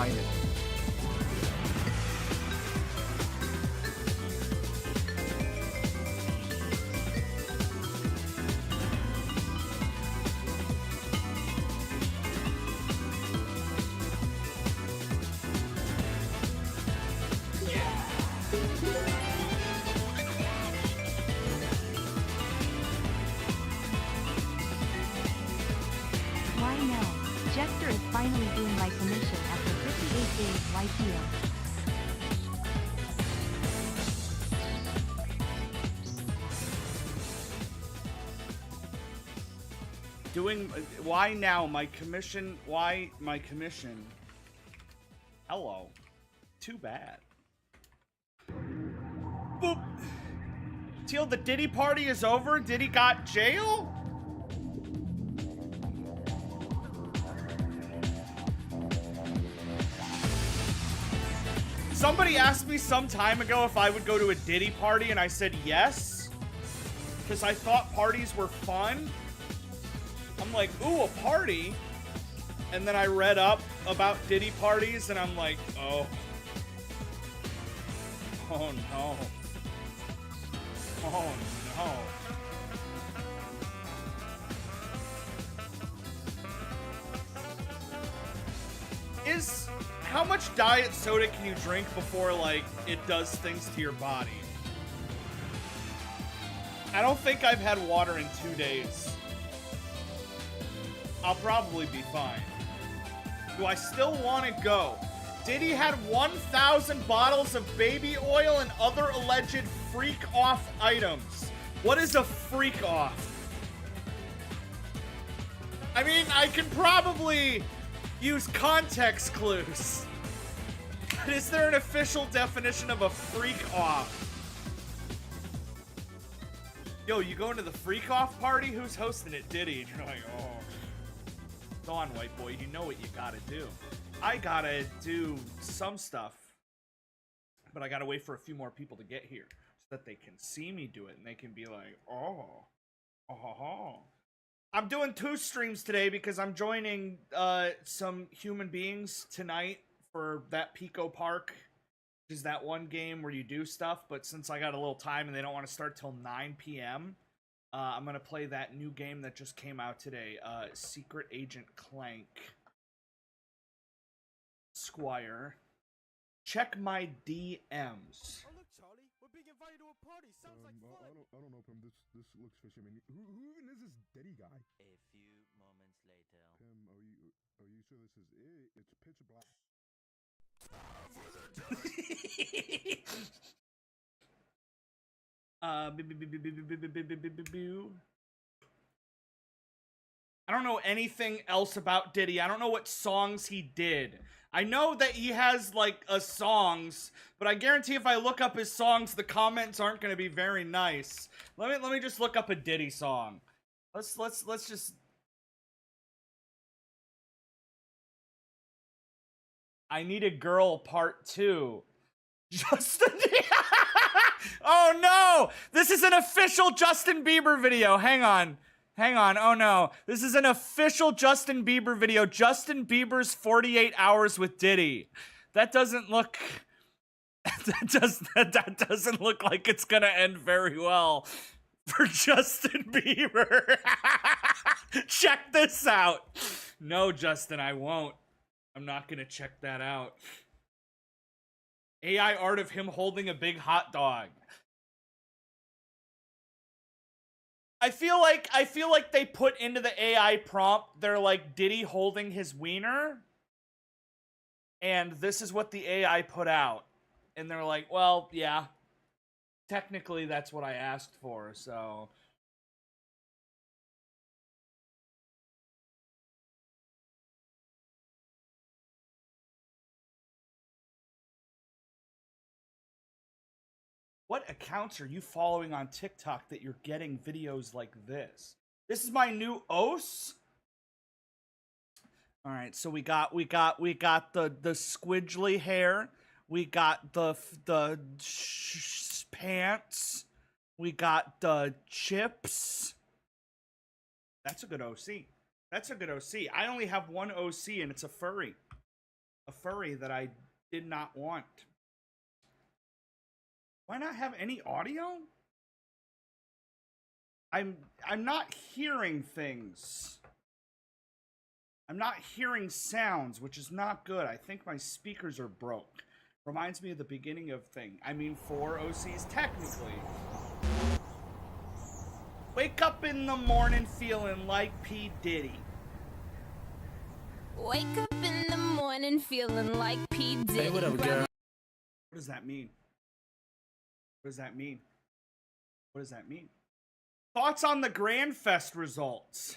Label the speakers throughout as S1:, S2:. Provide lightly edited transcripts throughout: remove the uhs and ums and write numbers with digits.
S1: excited.
S2: Why no? Jester is finally doing my commission after 58 days YTO.
S1: Doing, why now? My commission, why my commission? Hello. Too bad. Boop. Teal, the Diddy party is over? Diddy got jail? Somebody asked me some time ago if I would go to a Diddy party, and I said yes. Because I thought parties were fun. I'm like, ooh, a party? And then I read up about Diddy parties, and I'm like, oh. Oh no. Oh no. How much diet soda can you drink before, like, it does things to your body? I don't think I've had water in 2 days. I'll probably be fine. Do I still want to go? Diddy had 1,000 bottles of baby oil and other alleged freak-off items. What is a freak-off? I mean, I can probably use context clues. But is there an official definition of a freak-off? Yo, you going to the freak-off party? Who's hosting it? Diddy. And you're like, oh. Go on, white boy. You know what you gotta do. I gotta do some stuff. But I gotta wait for a few more people to get here. So that they can see me do it. And they can be like, oh. Oh. I'm doing 2 streams today because I'm joining some human beings tonight for that Pico Park. Which is that one game where you do stuff. But since I got a little time and they don't want to start till 9 p.m., I'm going to play that new game that just came out today. Secret Agent Clank. Squire. Check my DMs.
S3: Oh look, Charlie, we're being invited to a party. Sounds like fun.
S4: I don't know, Pim. This looks fishy. I mean, who even is this Diddy guy?
S5: A few moments later.
S4: Pim, are you sure this is it? It's pitch black.
S1: I don't know anything else about Diddy. I don't know what songs he did. I know that he has like songs, but I guarantee if I look up his songs, the comments aren't going to be very nice. Let me just look up a Diddy song. Let's just. I Need a Girl Part 2. Justin. Oh no! This is an official Justin Bieber video. Hang on. Oh no. This is an official Justin Bieber video. Justin Bieber's 48 hours with Diddy. That doesn't look... That doesn't look like it's gonna end very well for Justin Bieber. Check this out. No, Justin, I won't. I'm not gonna check that out. AI art of him holding a big hot dog. I feel like they put into the AI prompt, they're like Diddy holding his wiener. And this is what the AI put out. And they're like, well, yeah. Technically, that's what I asked for, so... What accounts are you following on TikTok that you're getting videos like this? This is my new OS. All right, so we got the squidgely hair. We got the pants. We got the chips. That's a good OC. That's a good OC. I only have one OC, and it's a furry. A a furry that I did not want. Why not have any audio? I'm not hearing things. I'm not hearing sounds, which is not good. I think my speakers are broke. Reminds me of the beginning of thing. I mean, 4 OCs technically. Wake up in the morning feeling like P. Diddy.
S6: Wake up in the morning feeling like P. Diddy.
S7: Hey, what up, girl?
S1: What does that mean? What does that mean? What does that mean? Thoughts on the Grand Fest results.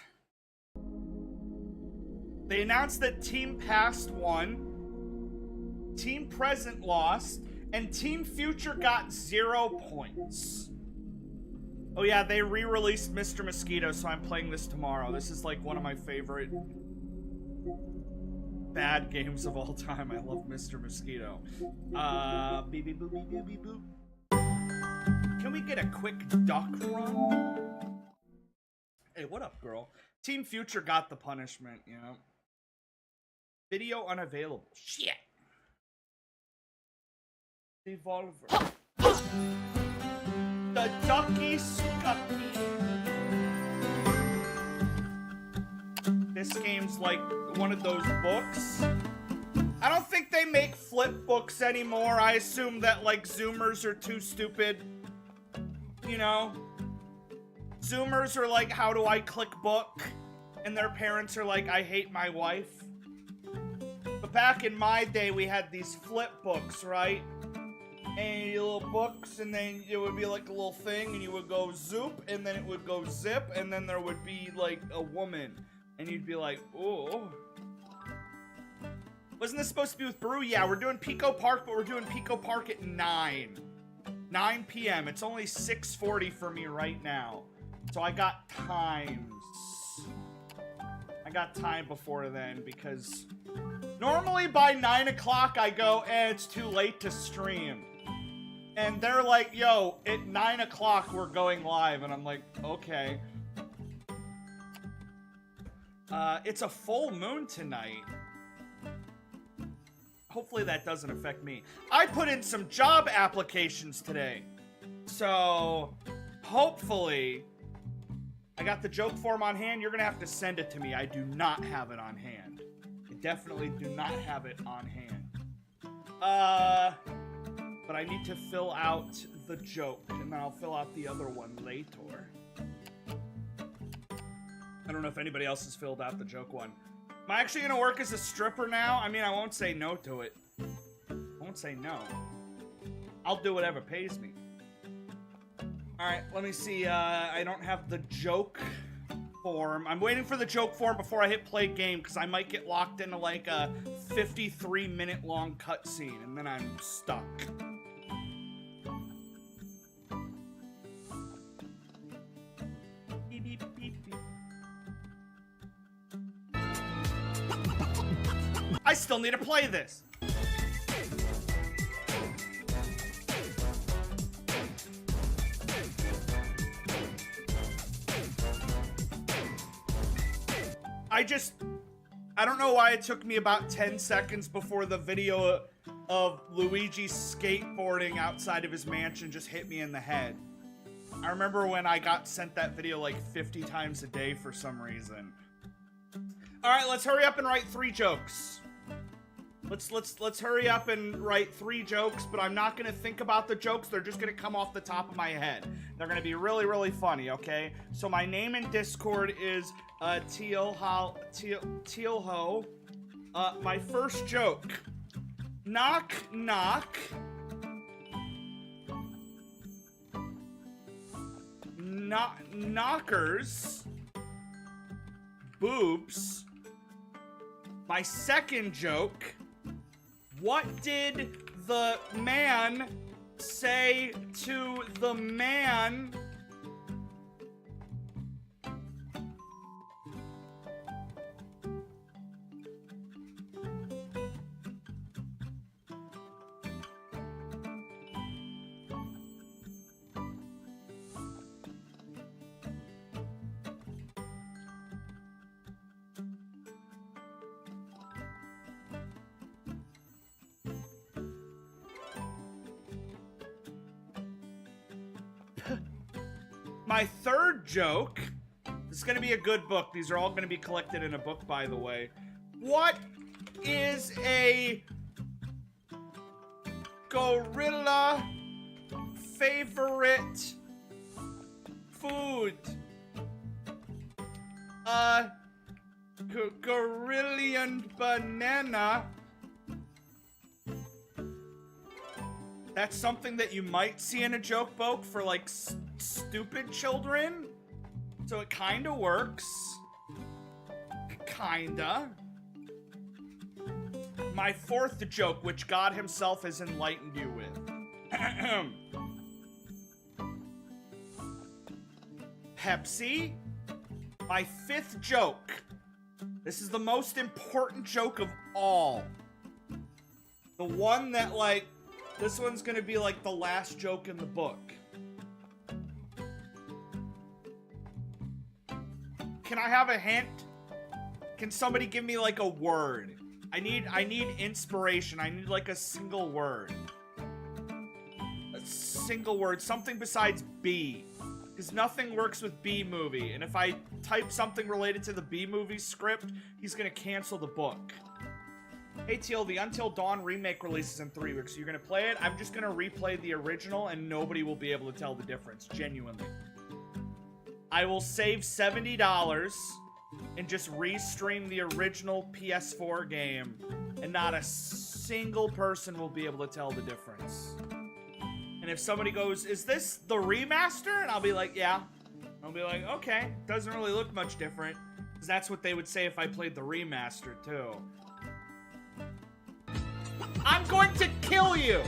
S1: They announced that Team Past won, Team Present lost, and Team Future got 0 points. Oh yeah, they re-released Mr. Mosquito, so I'm playing this tomorrow. This is like one of my favorite bad games of all time. I love Mr. Mosquito. Beep beep boop beep beep beep boop. Can we get a quick duck run? Hey, what up, girl? Team Future got the punishment, you know. Video unavailable. Shit. Devolver. The Ducky Scucky. This game's like one of those books. I don't think they make flip books anymore. I assume that like Zoomers are too stupid. You know? Zoomers are like, how do I click book? And their parents are like, I hate my wife. But back in my day, we had these flip books, right? And little books, and then it would be like a little thing, and you would go zoop, and then it would go zip, and then there would be like a woman. And you'd be like, oh. Wasn't this supposed to be with Brew? Yeah, we're doing Pico Park, but we're doing Pico Park at 9 p.m. It's only 6:40 for me right now. So I got times. I got time before then because normally by 9 o'clock I go, it's too late to stream. And they're like, yo, at 9 o'clock we're going live. And I'm like, okay. It's a full moon tonight. Hopefully that doesn't affect me. I put in some job applications today. So, hopefully, I got the joke form on hand. You're going to have to send it to me. I do not have it on hand. I definitely do not have it on hand. But I need to fill out the joke, and then I'll fill out the other one later. I don't know if anybody else has filled out the joke one. Am I actually gonna work as a stripper now? I mean, I won't say no to it. I won't say no. I'll do whatever pays me. Alright, let me see. I don't have the joke form. I'm waiting for the joke form before I hit play game, because I might get locked into like a 53-minute long cutscene, and then I'm stuck. Beep, beep, beep, beep. I still need to play this. I don't know why it took me about 10 seconds before the video of Luigi skateboarding outside of his mansion just hit me in the head. I remember when I got sent that video like 50 times a day for some reason. Alright, let's hurry up and write 3 jokes. Let's hurry up and write 3 jokes, but I'm not gonna think about the jokes. They're just gonna come off the top of my head. They're gonna be really, really funny, okay? So my name in Discord is Tealho. My first joke. Knock, knock. Knockers. Boobs. My second joke. What did the man say to the man? My third joke, this is going to be a good book. These are all going to be collected in a book, by the way. What is a gorilla favorite food? Gorillion banana. That's something that you might see in a joke book for, like, stupid children. So it kinda works. Kinda. My fourth joke, which God himself has enlightened you with. Pepsi. My fifth joke. This is the most important joke of all. The one that, like, this one's gonna be, like, the last joke in the book. Can I have a hint? Can somebody give me, like, a word? I need inspiration. I need, like, a single word. A single word. Something besides B. Because nothing works with B-movie. And if I type something related to the B-movie script, he's gonna cancel the book. Hey, Teal, the Until Dawn remake releases in 3 weeks. So you're gonna play it? I'm just gonna replay the original, and nobody will be able to tell the difference. Genuinely. I will save $70 and just restream the original PS4 game, and not a single person will be able to tell the difference. And if somebody goes, is this the remaster? And I'll be like, yeah. I'll be like, okay, doesn't really look much different. Because that's what they would say if I played the remaster, too. I'm going to kill you!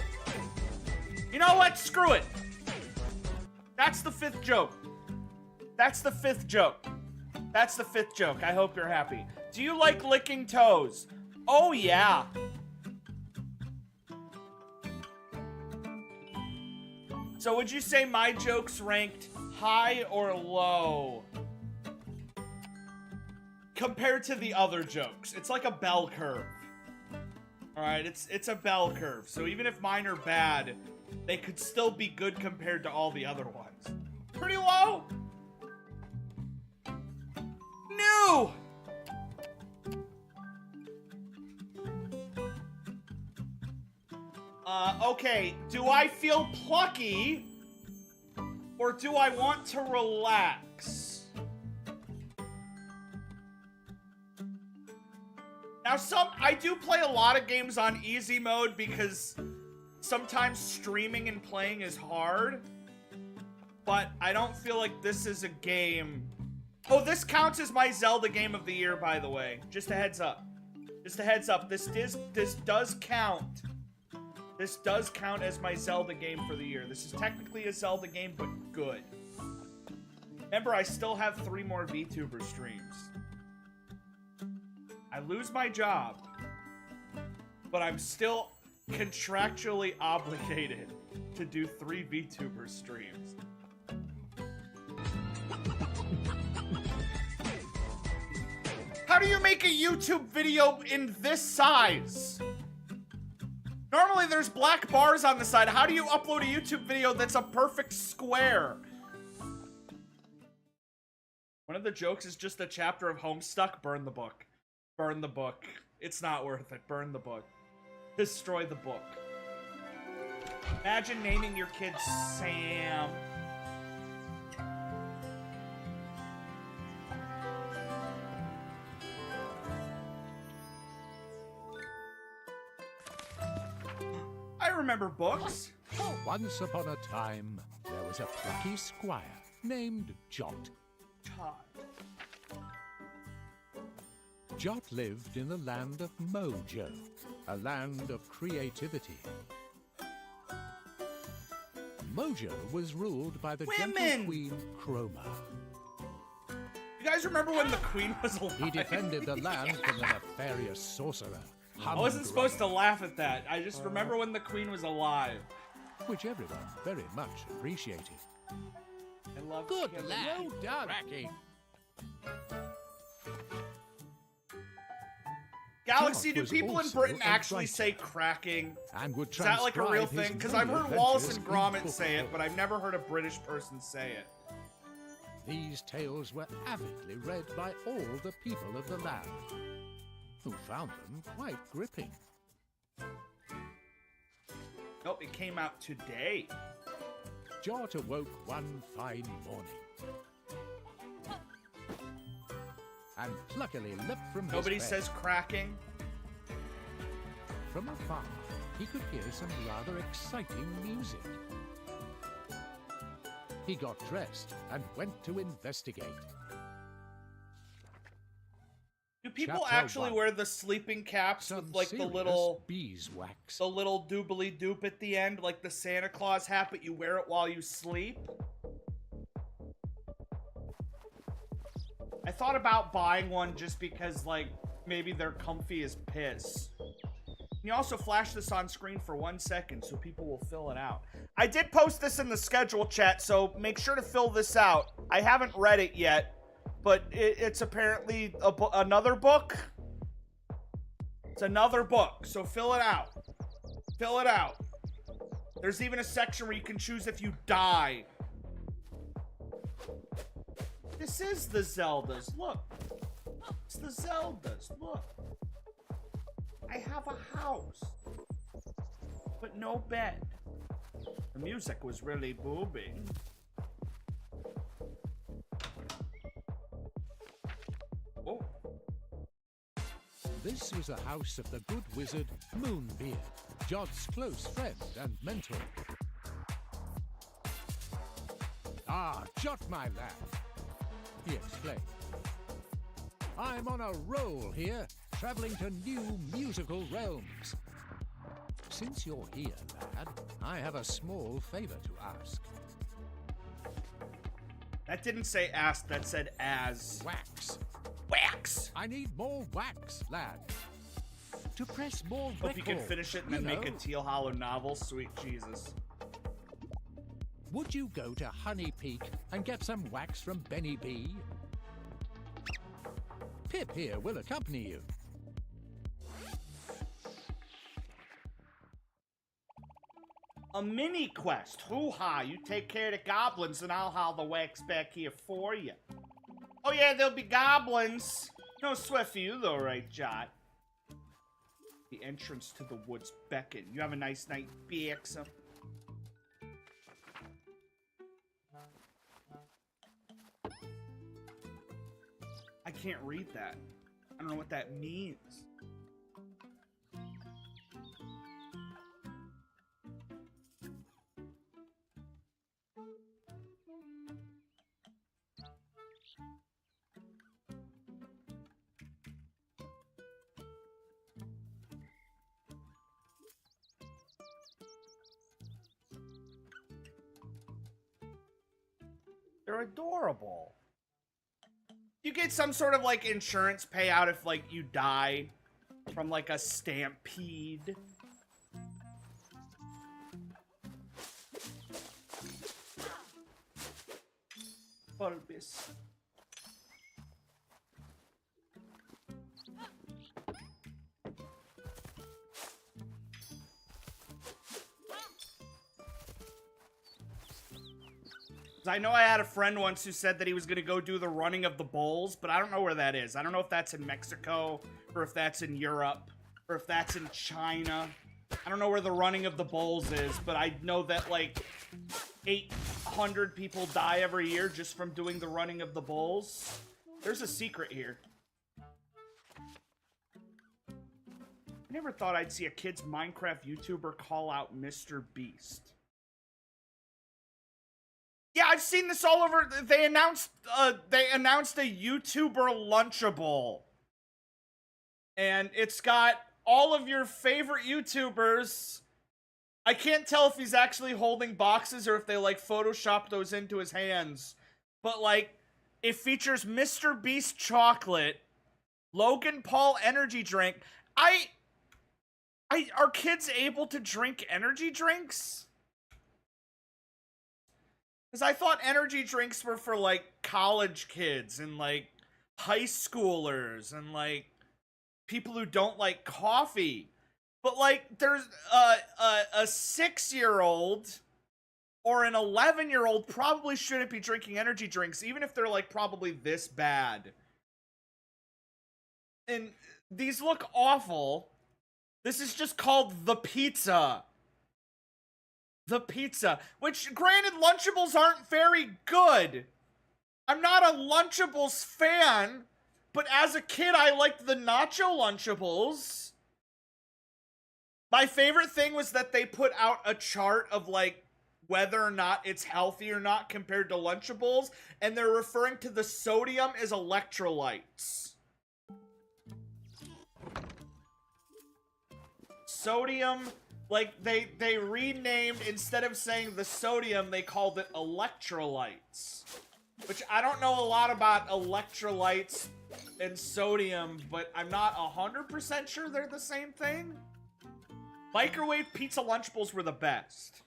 S1: You know what? Screw it. That's the fifth joke. That's the fifth joke. That's the fifth joke. I hope you're happy. Do you like licking toes? Oh, yeah. So would you say my jokes ranked high or low compared to the other jokes? It's like a bell curve. All right, it's a bell curve. So even if mine are bad, they could still be good compared to all the other ones. Pretty low. No. Okay, do I feel plucky, or do I want to relax? Now, I do play a lot of games on easy mode because sometimes streaming and playing is hard, but I don't feel like this is a game. Oh, this counts as my Zelda game of the year, by the way. Just a heads up. Just a heads up. This does count. This does count as my Zelda game for the year. This is technically a Zelda game, but good. Remember, I still have 3 more VTuber streams. I lose my job, but I'm still contractually obligated to do 3 VTuber streams. How do you make a YouTube video in this size? Normally there's black bars on the side. How do you upload a YouTube video that's a perfect square? One of the jokes is just a chapter of Homestuck. Burn the book. Burn the book. It's not worth it. Burn the book. Destroy the book. Imagine naming your kid Sam. I remember books.
S7: Once upon a time, there was a plucky squire named Jot. Jot lived in the land of Mojo, a land of creativity. Mojo was ruled by the gentle queen Chroma.
S1: You guys remember when the queen was alive?
S7: He defended the land from the nefarious sorcerer.
S1: I wasn't supposed to laugh at that. I just remember when the queen was alive.
S7: Which everyone very much appreciated.
S1: I love
S7: Good
S1: killing.
S7: lad. Well done. Cracking.
S1: Galaxy,
S7: Jot
S1: do
S7: was
S1: people in
S7: also
S1: Britain
S7: a
S1: actually
S7: writer
S1: say cracking?
S7: And would
S1: Is that like a real
S7: transcribe his
S1: thing? Because
S7: many
S1: I've heard Wallace
S7: adventures
S1: and
S7: in
S1: Gromit
S7: book
S1: say it,
S7: form.
S1: but I've never heard a British person say it.
S7: These tales were avidly read by all the people of the land, who found them quite gripping.
S1: Nope, it came out today.
S7: Jot awoke one fine morning and pluckily leapt from
S1: Nobody
S7: his bed.
S1: says cracking.
S7: From afar, he could hear some rather exciting music. He got dressed and went to investigate.
S1: Do people
S7: Chapter
S1: actually
S7: 1.
S1: wear the sleeping caps
S7: Some
S1: with like the
S7: serious
S1: little
S7: beeswax.
S1: doobly doop at the end, like the Santa Claus hat, but you wear it while you sleep? I thought about buying one just because, like, maybe they're comfy as piss. Can you also flash this on screen for 1 second so people will fill it out? I did post this in the schedule chat, so make sure to fill this out. I haven't read it yet, but it's apparently another book. It's another book, so fill it out. Fill it out. There's even a section where you can choose if you die. This is the Zeldas. Look. It's the Zeldas. Look. I have a house. But no bed. The music was really booming. Oh.
S7: This was the house of the good wizard Moonbeard, Jod's close friend and mentor. "Ah, Jot, my lad," he exclaimed. "I'm on a roll here, traveling to new musical realms. Since you're here, lad, I have a small favor to ask."
S1: That didn't say ask, that said as.
S7: Wax.
S1: Wax!
S7: I need more wax, lad. To press more record.
S1: Hope you can finish it and then make a
S7: know.
S1: Teal Hollow novel. Sweet Jesus.
S7: Would you go to Honey Peak and get some wax from Benny B? Pip here will accompany you.
S1: A mini quest. Hoo-ha, you take care of the goblins and I'll haul the wax back here for you. Oh yeah, there'll be goblins. No sweat for you though, right, Jot? The entrance to the woods beckon. You have a nice night, Bixum. I can't read that. I don't know what that means. They're adorable. You get some sort of like insurance payout if like you die from like a stampede. Bulbous. I know I had a friend once who said that he was going to go do the running of the bulls, but I don't know where that is. I don't know if that's in Mexico, or if that's in Europe, or if that's in China. I don't know where the running of the bulls is, but I know that, like, 800 people die every year just from doing the running of the bulls. There's a secret here. I never thought I'd see a kid's Minecraft YouTuber call out Mr. Beast. Yeah, I've seen this all over. They announced a YouTuber Lunchable. And it's got all of your favorite YouTubers. I can't tell if he's actually holding boxes or if they, like, Photoshopped those into his hands. But, like, it features Mr. Beast Chocolate, Logan Paul Energy Drink. Are kids able to drink energy drinks? Because I thought energy drinks were for, like, college kids and, like, high schoolers and, like, people who don't like coffee. But, like, there's a 6-year-old or an 11-year-old probably shouldn't be drinking energy drinks, even if they're like probably this bad. And these look awful. This is just called the pizza. The pizza, which granted Lunchables aren't very good. I'm not a Lunchables fan, but as a kid I liked the Nacho Lunchables. My favorite thing was that they put out a chart of like whether or not it's healthy or not compared to Lunchables, and they're referring to the sodium as electrolytes. Sodium, like they renamed, instead of saying the sodium, they called it electrolytes. Which I don't know a lot about electrolytes and sodium, but I'm not 100% sure they're the same thing. Microwave pizza Lunchables were the best.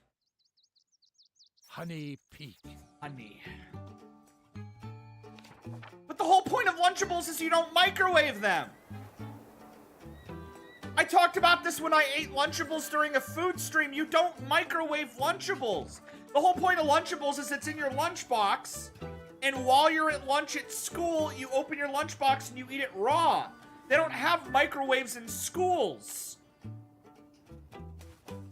S7: Honey Peak.
S1: Honey. But the whole point of Lunchables is you don't microwave them. I talked about this when I ate Lunchables during a food stream. You don't microwave Lunchables. The whole point of Lunchables is it's in your lunchbox, and while you're at lunch at school, you open your lunchbox and you eat it raw. They don't have microwaves in schools.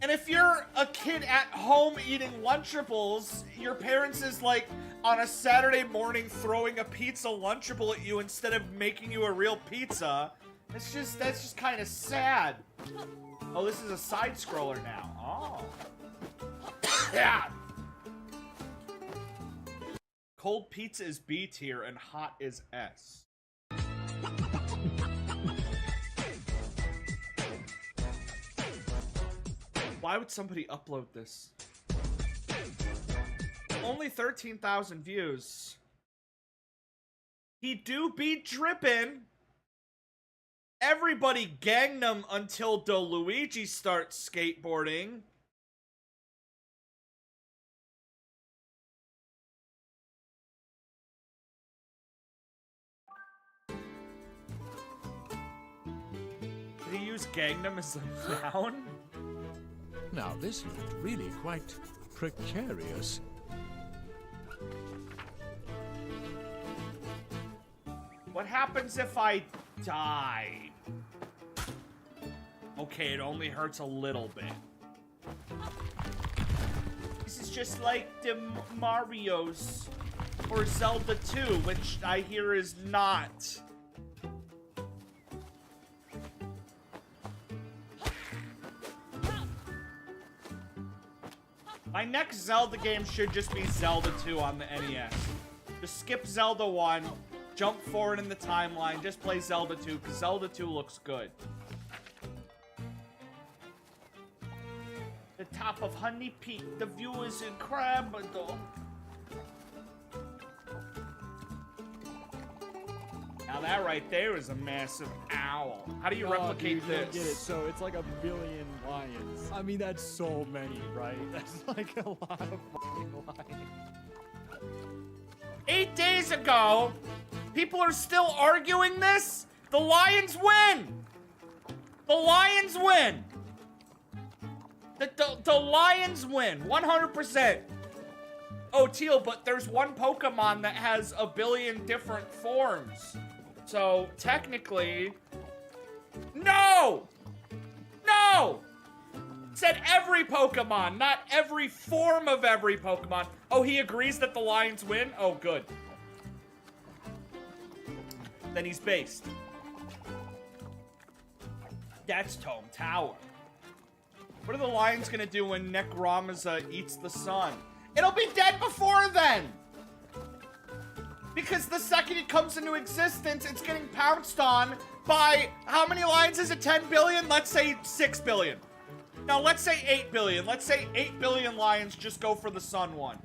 S1: And if you're a kid at home eating Lunchables, your parents is like on a Saturday morning throwing a pizza Lunchable at you instead of making you a real pizza. That's just kind of sad. Oh, this is a side scroller now. Oh. Yeah. Cold pizza is B tier and hot is S. Why would somebody upload this? Only 13,000 views. He do be drippin'. Everybody Gangnam until DeLuigi starts skateboarding. Did he use Gangnam as a noun?
S7: Now this looked really quite precarious.
S1: What happens if I die? Okay, it only hurts a little bit. This is just like the Mario's or Zelda 2, which I hear is not. My next Zelda game should just be Zelda 2 on the NES. Just skip Zelda 1, jump forward in the timeline, just play Zelda 2, because Zelda 2 looks good. The top of Honey Peak, the view is incredible. Now that right there is a massive owl. How do you replicate
S3: dude, you don't
S1: this?
S3: get it. So it's like 1 billion lions. I mean, that's so many, right? That's like a lot of fucking lions.
S1: 8 days ago, people are still arguing this? The Lions win! The Lions win! The Lions win, 100%. Oh, Teal, but there's one Pokemon that has 1 billion different forms. So, technically... No! No! Said every Pokemon, not every form of every Pokemon. Oh, he agrees that the Lions win? Oh, good. Then he's based. That's Tome Tower. What are the Lions gonna do when Necromazza eats the sun? It'll be dead before then! Because the second it comes into existence, it's getting pounced on by, how many lions is it? 10 billion? Let's say 6 billion. No, let's say 8 billion. Let's say 8 billion lions just go for the sun one.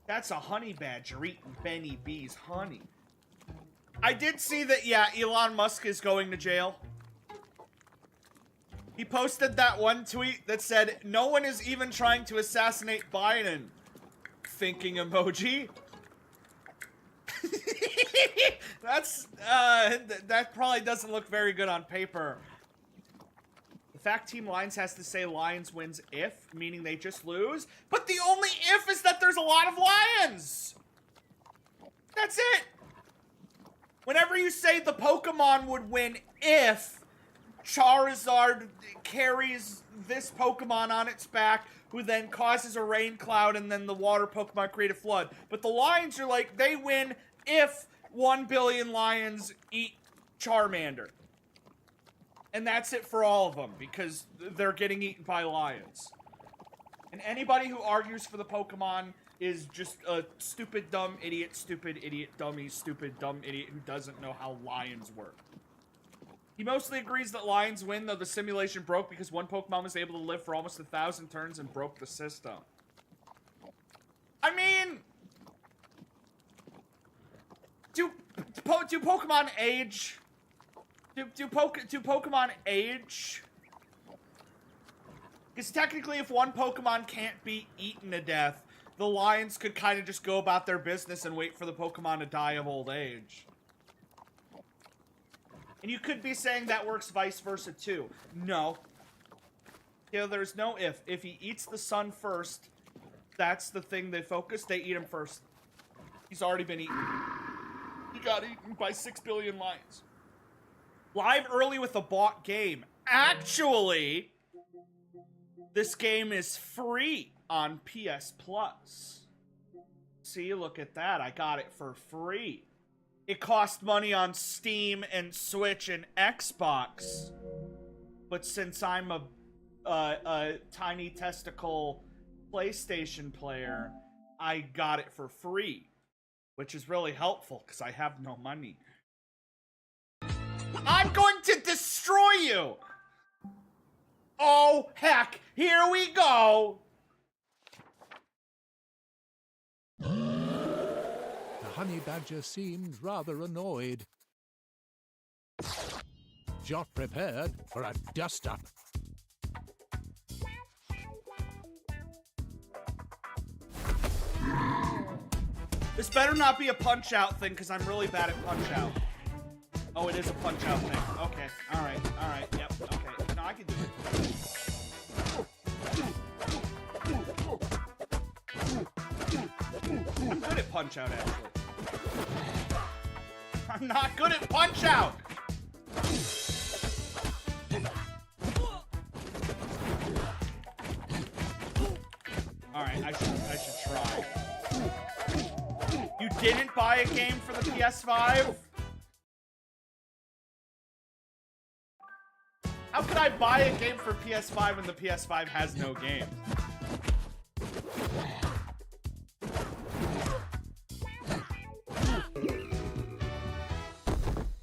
S1: That's a honey badger eating Benny B's honey. I did see that, yeah, Elon Musk is going to jail. He posted that one tweet that said, "No one is even trying to assassinate Biden." Thinking emoji. That's, that probably doesn't look very good on paper. fact, Team Lions has to say Lions wins if, meaning they just lose. But the only if is that there's a lot of lions. That's it. Whenever you say the Pokemon would win if Charizard carries this Pokemon on its back, who then causes a rain cloud, and then the water Pokemon create a flood. But the lions are like, they win if 1 billion lions eat Charmander. And that's it for all of them, because they're getting eaten by lions. And anybody who argues for the Pokemon is just a stupid, dumb idiot, dummy, stupid, dumb idiot who doesn't know how lions work. He mostly agrees that lions win, though the simulation broke because one Pokemon was able to live for almost 1,000 turns and broke the system. I mean, do Pokemon age? Do Pokemon age? Because technically, if one Pokemon can't be eaten to death, the lions could kind of just go about their business and wait for the Pokemon to die of old age. And you could be saying that works vice versa too. No. You know, there's no if. If he eats the sun first, that's the thing they focus. They eat him first. He's already been eaten. He got eaten by 6 billion lions. Live early with a bought game. Actually, this game is free on PS Plus. See, look at that. I got it for free. It cost money on Steam and Switch and Xbox. But since I'm a tiny testicle PlayStation player, I got it for free. Which is really helpful, because I have no money. I'm going to destroy you! Oh, heck! Here we go!
S7: The honey badger seemed rather annoyed. Jot prepared for a dust-up.
S1: This better not be a punch-out thing, because I'm really bad at punch-out. Oh, it is a punch-out thing. Okay, alright, yep, okay. No, I can do it. I'm good at punch-out, actually. I'm not good at punch-out! Alright, I should try. You didn't buy a game for the PS5? How could I buy a game for PS5 when the PS5 has no game?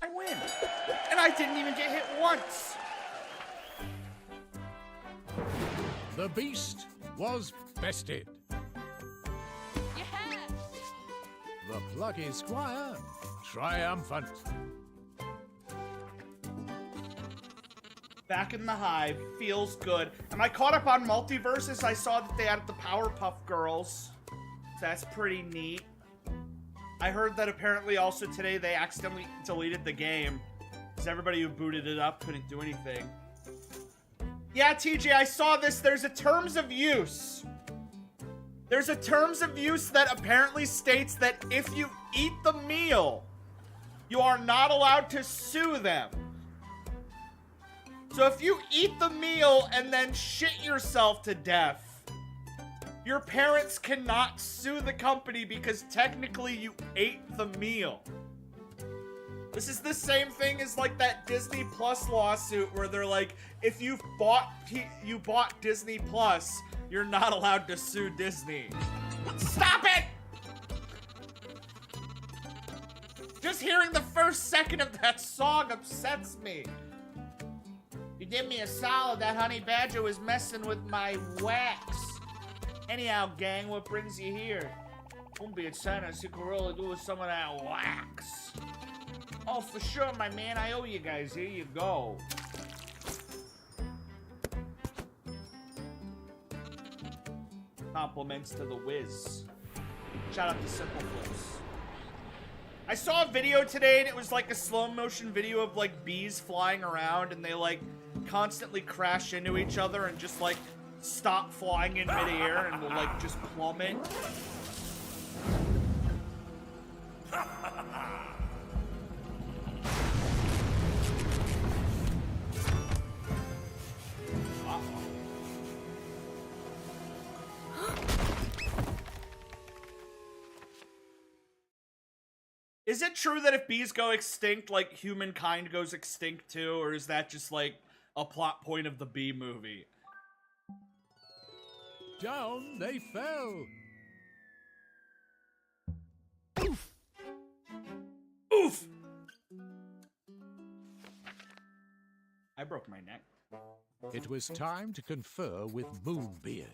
S1: I win! And I didn't even get hit once!
S7: The beast was bested. The Plucky Squire, triumphant.
S1: Back in the hive, feels good. Am I caught up on Multiverses? I saw that they added the Powerpuff Girls. That's pretty neat. I heard that apparently also today they accidentally deleted the game, because everybody who booted it up couldn't do anything. Yeah, TJ, I saw this. There's a terms of use. There's a terms of use that apparently states that if you eat the meal, you are not allowed to sue them. So if you eat the meal and then shit yourself to death, your parents cannot sue the company because technically you ate the meal. This is the same thing as like that Disney Plus lawsuit where they're like, if you bought Disney Plus, you're not allowed to sue Disney. Stop it! Just hearing the first second of that song upsets me. You did me a solid. That honey badger was messing with my wax. Anyhow, gang, what brings you here? Won't be a Santa, so you can really do with some of that wax. Oh, for sure, my man. I owe you guys. Here you go. Compliments to the Wiz. Shout out to Simple Flips. I saw a video today and it was like a slow motion video of like bees flying around and they like constantly crash into each other and just like stop flying in midair and will like just plummet. Is it true that if bees go extinct, like, humankind goes extinct too? Or is that just, like, a plot point of the bee movie?
S7: Down they fell.
S1: Oof! Oof! I broke my neck.
S7: It was time to confer with Moonbeard.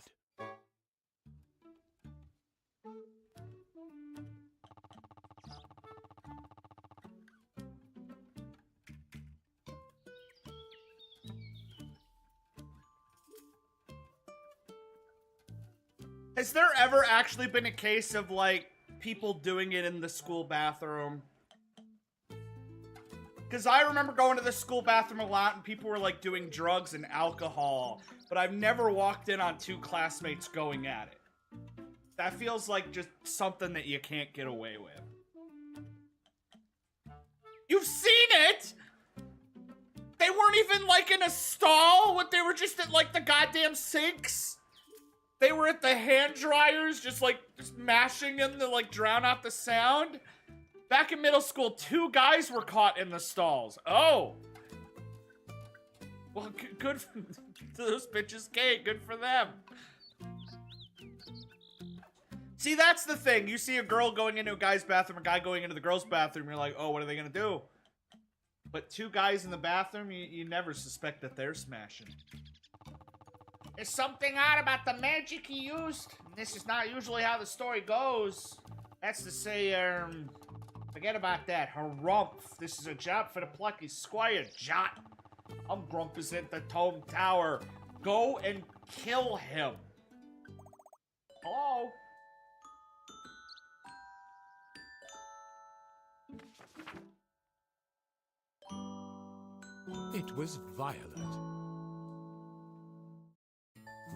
S1: Has there ever actually been a case of, like, people doing it in the school bathroom? Because I remember going to the school bathroom a lot and people were, like, doing drugs and alcohol. But I've never walked in on two classmates going at it. That feels like just something that you can't get away with. You've seen it! They weren't even, like, in a stall. They were just at, like, the goddamn sinks. They were at the hand dryers, just mashing them to, like, drown out the sound. Back in middle school, 2 guys were caught in the stalls. Oh! Well, good for those bitches gay. Good for them. See, that's the thing. You see a girl going into a guy's bathroom, a guy going into the girl's bathroom, you're like, oh, what are they gonna do? But 2 guys in the bathroom, you never suspect that they're smashing. There's something odd about the magic he used. This is not usually how the story goes. That's to say, forget about that. Harumph. This is a job for the Plucky Squire, Jot. Grump is at the Tome Tower. Go and kill him. Hello?
S7: It was Violet.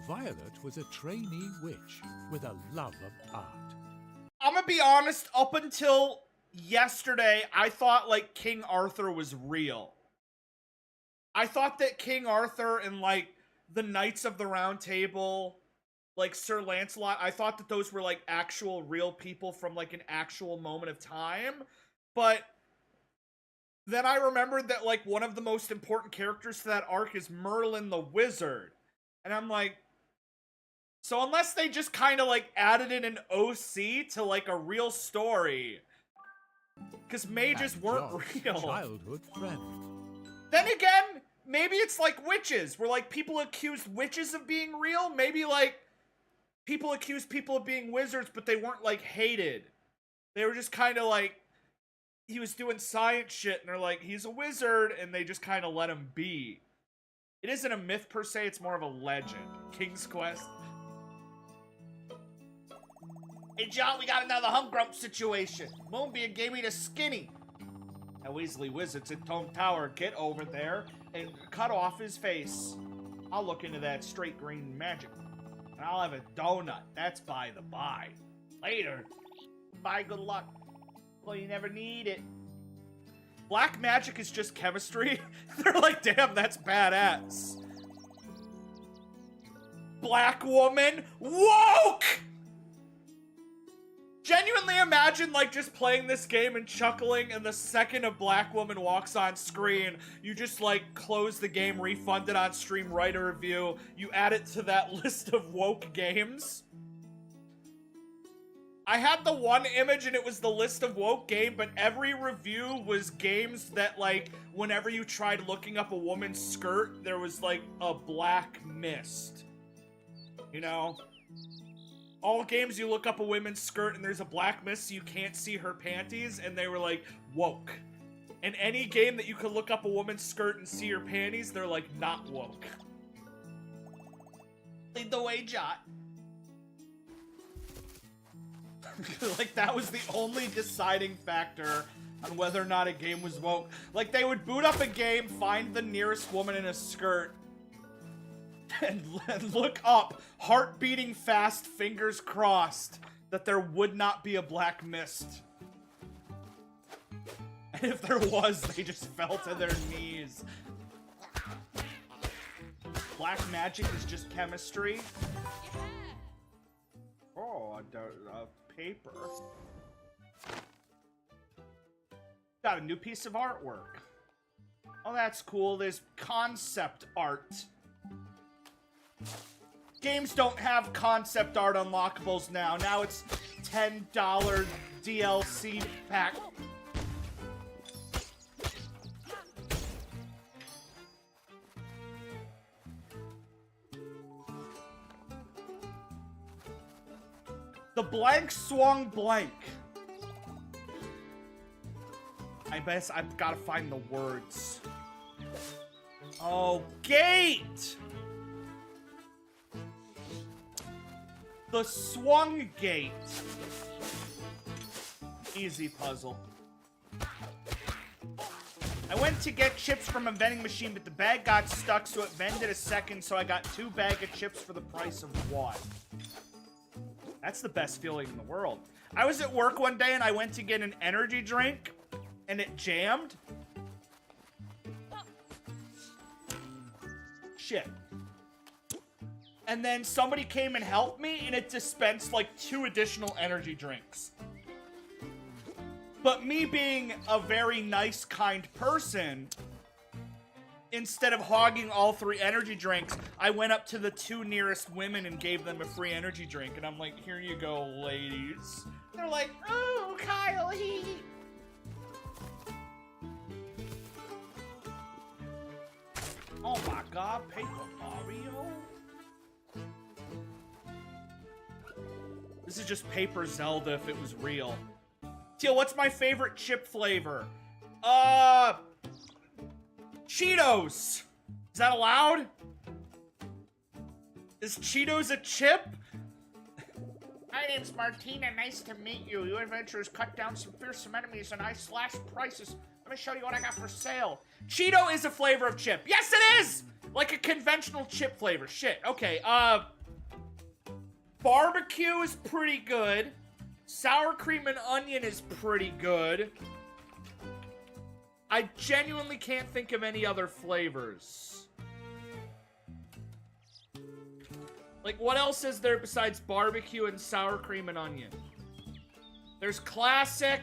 S7: Violet was a trainee witch with a love of art.
S1: I'm gonna be honest, up until yesterday, I thought, like, King Arthur was real. I thought that King Arthur and, like, the Knights of the Round Table, like, Sir Lancelot, I thought that those were, like, actual real people from, like, an actual moment of time. But then I remembered that, like, one of the most important characters to that arc is Merlin the Wizard. And I'm like, so unless they just kind of, like, added in an OC to, like, a real story, because mages weren't real.
S7: Childhood friend.
S1: Then again, maybe it's like witches, where, like, people accused witches of being real. Maybe, like, people accused people of being wizards, but they weren't, like, hated. They were just kind of, like, he was doing science shit, and they're like, he's a wizard, and they just kind of let him be. It isn't a myth, per se, it's more of a legend. King's Quest. Hey, John, we got another Humgrump situation. Moonbeard gave me the skinny. Now, Weasley Wizards at Tome Tower, get over there and cut off his face. I'll look into that straight green magic. And I'll have a donut. That's by the by. Later. Bye, good luck. Well, you never need it. Black magic is just chemistry. They're like, damn, that's badass. Black woman woke! Genuinely imagine, like, just playing this game and chuckling, and the second a black woman walks on screen, you just, like, close the game, refund it on stream, write a review, you add it to that list of woke games. I had the one image and it was the list of woke game, but every review was games that, like, whenever you tried looking up a woman's skirt, there was, like, a black mist. You know? All games you look up a women's skirt and there's a black mist so you can't see her panties, and they were like, woke. And any game that you could look up a woman's skirt and see her panties, they're like, not woke. Lead the way, Jot. Like, that was the only deciding factor on whether or not a game was woke. Like, they would boot up a game, find the nearest woman in a skirt, and look up, heart beating fast, fingers crossed, that there would not be a black mist. And if there was, they just fell to their knees. Black magic is just chemistry. Oh, a paper. Got a new piece of artwork. Oh, that's cool. There's concept art. Games don't have concept art unlockables now. Now it's $10 DLC pack. The blank swung blank. I guess I've got to find the words. Oh, gate! The swung gate. Easy puzzle. I went to get chips from a vending machine, but the bag got stuck, so it vended a second, so I got 2 bags of chips for the price of 1. That's the best feeling in the world. I was at work one day, and I went to get an energy drink, and it jammed. Shit. And then somebody came and helped me, and it dispensed like 2 additional energy drinks. But me being a very nice, kind person, instead of hogging all 3 energy drinks, I went up to the 2 nearest women and gave them a free energy drink. And I'm like, here you go, ladies. They're like, oh, Kyle, he... Oh my god, Paper Mario? This is just Paper Zelda if it was real. Teal, what's my favorite chip flavor? Cheetos! Is that allowed? Is Cheetos a chip? My name's Martina, nice to meet you. You adventurers cut down some fearsome enemies and I slashed prices. Let me show you what I got for sale. Cheeto is a flavor of chip. Yes, it is! Like a conventional chip flavor. Shit, okay, barbecue is pretty good. Sour cream and onion is pretty good. I genuinely can't think of any other flavors. Like, what else is there besides barbecue and sour cream and onion? There's classic,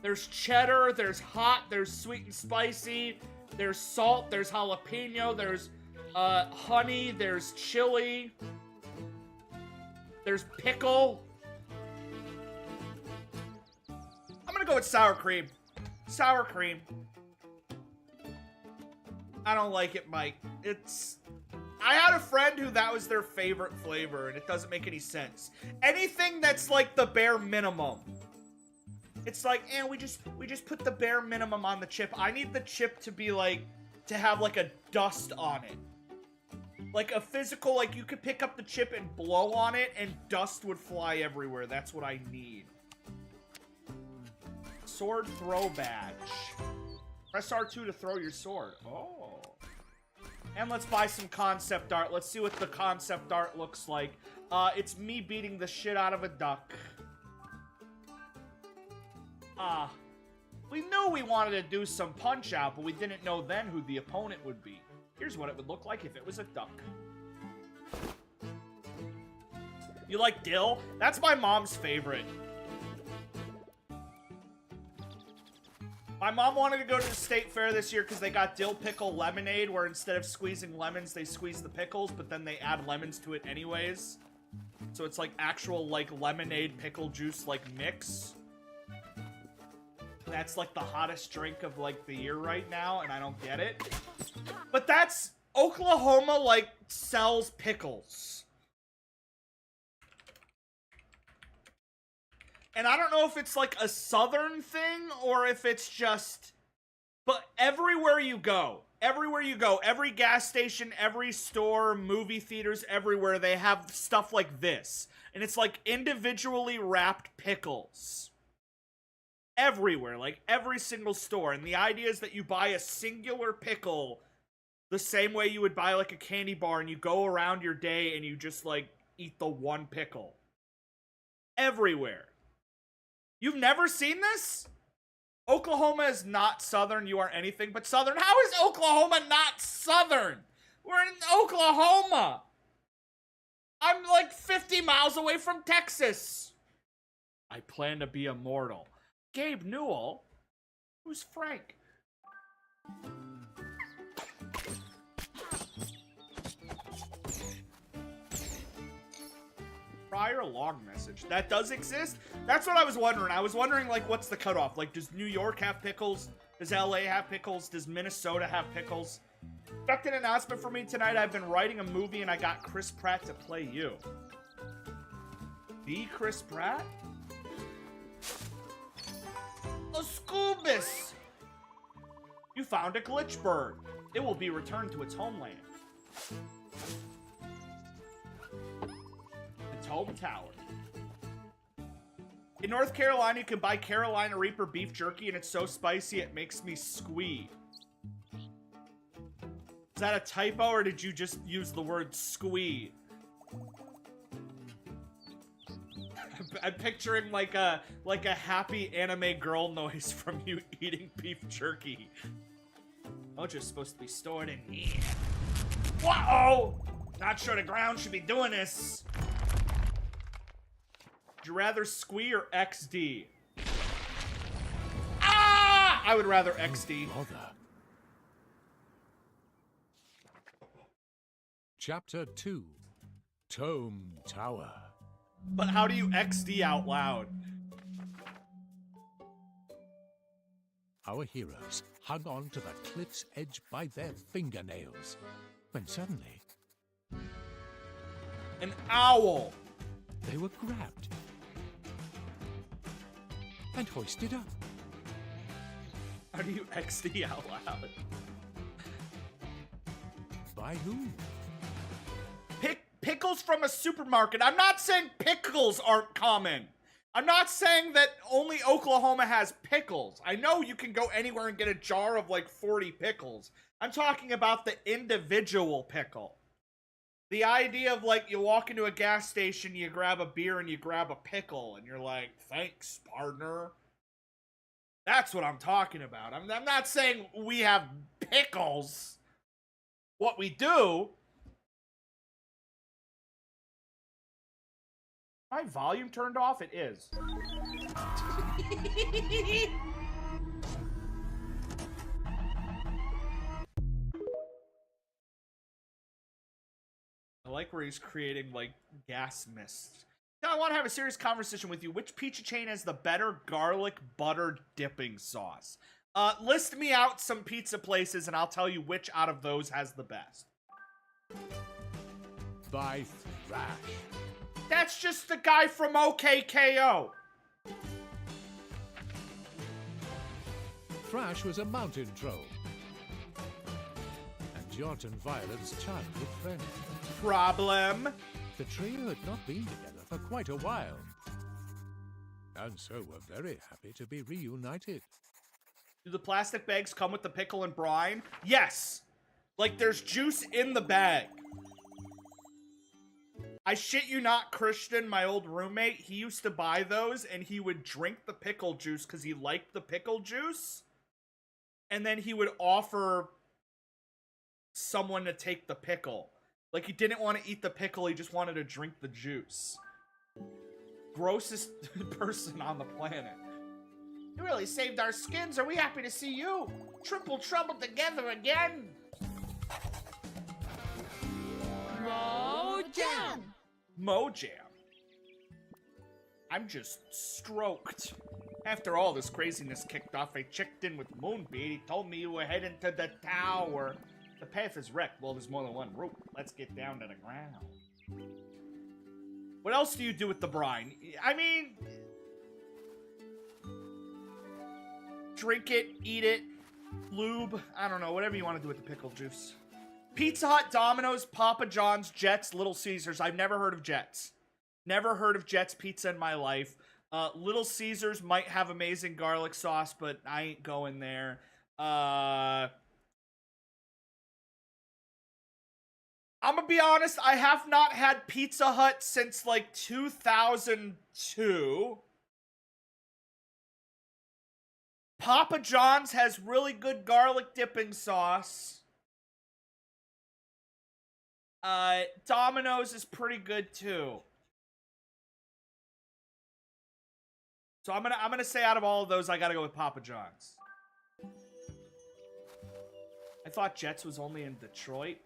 S1: there's cheddar, there's hot, there's sweet and spicy, there's salt, there's jalapeno, there's honey, there's chili, there's pickle. I'm gonna go with sour cream. Sour cream. I don't like it, Mike. I had a friend who that was their favorite flavor, and it doesn't make any sense. Anything that's like the bare minimum. It's like, we just put the bare minimum on the chip. I need the chip to be like, to have like a dust on it. Like a physical, like you could pick up the chip and blow on it, and dust would fly everywhere. That's what I need. Sword throw badge. Press R2 to throw your sword. Oh. And let's buy some concept art. Let's see what the concept art looks like. It's me beating the shit out of a duck. We knew we wanted to do some Punch-Out, but we didn't know then who the opponent would be. Here's what it would look like if it was a duck. You like dill? That's my mom's favorite. My mom wanted to go to the state fair this year because they got dill pickle lemonade, where instead of squeezing lemons, they squeeze the pickles, but then they add lemons to it anyways. So it's like actual, like, lemonade pickle juice, like, mix. That's, like, the hottest drink of, like, the year right now, and I don't get it. But that's... Oklahoma, like, sells pickles. And I don't know if it's, like, a southern thing, or if it's just... But everywhere you go, every gas station, every store, movie theaters, everywhere, they have stuff like this. And it's, like, individually wrapped pickles. everywhere, like every single store. And the idea is that you buy a singular pickle the same way you would buy like a candy bar, and you go around your day and you just like eat the one pickle. Everywhere. You've never seen this? Oklahoma is not southern. You are anything but southern. How is Oklahoma not southern? We're in Oklahoma. I'm like 50 miles away from Texas. I plan to be immortal. Gabe Newell? Who's Frank? Prior long message. That does exist? That's what I was wondering. I was wondering, like, what's the cutoff? Like, does New York have pickles? Does LA have pickles? Does Minnesota have pickles? Expect an announcement for me tonight. I've been writing a movie and I got Chris Pratt to play you. The Chris Pratt? A Scoobus! You found a glitch bird. It will be returned to its homeland. Its home tower. In North Carolina, you can buy Carolina Reaper beef jerky, and it's so spicy it makes me squee. Is that a typo, or did you just use the word squee? I'm picturing like a happy anime girl noise from you eating beef jerky. Mojo's supposed to be stored in here. Whoa! Not sure the ground should be doing this. Would you rather squee or XD? Ah! I would rather XD.
S7: Bother. Chapter 2. Tome Tower.
S1: But how do you XD out loud?
S7: Our heroes hung on to the cliff's edge by their fingernails, when suddenly
S1: An owl.
S7: they were grabbed and hoisted up.
S1: How do you XD out loud?
S7: By whom?
S1: Pickles from a supermarket. I'm not saying pickles aren't common. I'm not saying that only Oklahoma has pickles. I know you can go anywhere and get a jar of like 40 pickles. I'm talking about the individual pickle. The idea of like you walk into a gas station, you grab a beer and you grab a pickle and you're like, thanks, partner. That's what I'm talking about. I'm not saying we have pickles. What we do... My volume turned off? It is. I like where he's creating, like, gas mist. Now, I want to have a serious conversation with you. Which pizza chain has the better garlic butter dipping sauce? List me out some pizza places, and I'll tell you which out of those has the best.
S7: By Thrash.
S1: That's just the guy from OKKO.
S7: Thrash was a mountain troll, and Jot and Violet's childhood friend.
S1: Problem.
S7: The trio had not been together for quite a while, and so were very happy to be reunited.
S1: Do the plastic bags come with the pickle and brine? Yes. Like there's juice in the bag. I shit you not, Christian, my old roommate, he used to buy those and he would drink the pickle juice because he liked the pickle juice. And then he would offer someone to take the pickle. Like he didn't want to eat the pickle, he just wanted to drink the juice. Grossest person on the planet. You really saved our skins. Are we happy to see you? Triple trouble together again.
S6: Mojam!
S1: Mojam. I'm just stroked. After all this craziness kicked off, I checked in with Moonbeat. He told me you were heading to the tower. The path is wrecked. Well, there's more than one route. Let's get down to the ground. What else do you do with the brine? I mean... drink it, eat it, lube. I don't know, whatever you want to do with the pickle juice. Pizza Hut, Domino's, Papa John's, Jets, Little Caesars. I've never heard of Jets. Never heard of Jets Pizza in my life. Little Caesars might have amazing garlic sauce, but I ain't going there. I'm gonna be honest, I have not had Pizza Hut since like 2002. Papa John's has really good garlic dipping sauce. Domino's is pretty good too. So I'm gonna say out of all of those, I gotta go with Papa John's. I thought Jets was only in Detroit.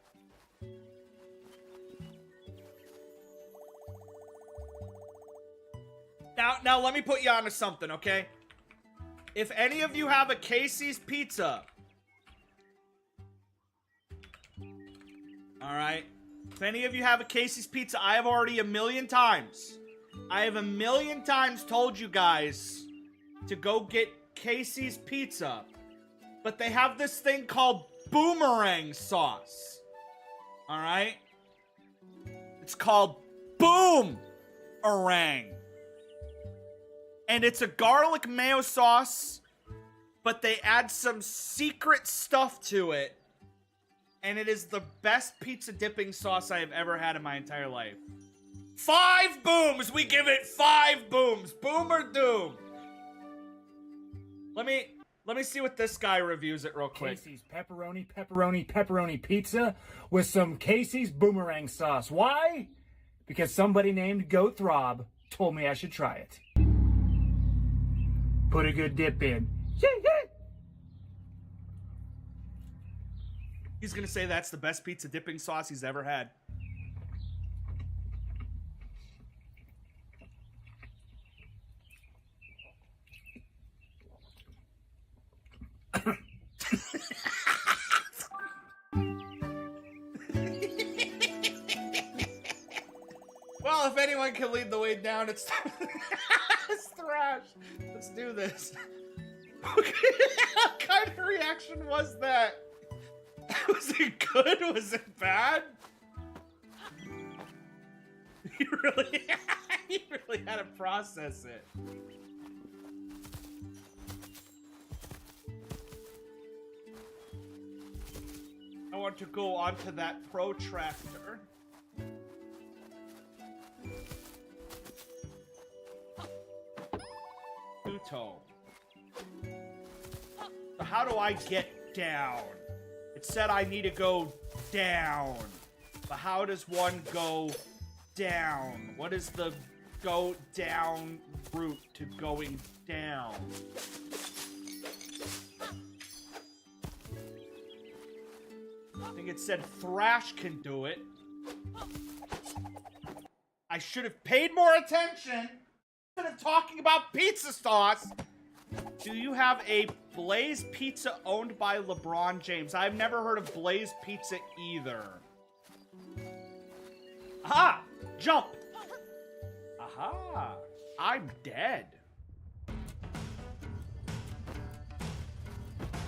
S1: Now let me put you onto something, okay? If any of you have a Casey's Pizza, all right? If any of you have a Casey's Pizza, I have already a million times told you guys to go get Casey's Pizza, but they have this thing called boomerang sauce, all right? It's called Boom-erang. And it's a garlic mayo sauce, but they add some secret stuff to it. And it is the best pizza dipping sauce I have ever had in my entire life. 5 booms! We give it 5 booms! Boom or doom! Let me see what this guy reviews it real quick.
S8: Casey's pepperoni pizza with some Casey's boomerang sauce. Why? Because somebody named Goat Throb told me I should try it. Put a good dip in.
S1: He's gonna say that's the best pizza dipping sauce he's ever had. Well, if anyone can lead the way down, it's it's Thrash. Let's do this. Okay, what kind of reaction was that? Was it good? Was it bad? You really had to process it. I want to go onto that protractor. Pluto. So how do I get down? It said I need to go down. But how does one go down? What is the go down route to going down? I think it said Thrash can do it. I should have paid more attention instead of talking about pizza sauce. Do you have a Blaze Pizza owned by LeBron James? I've never heard of Blaze Pizza either. Aha! Jump! Aha! I'm dead.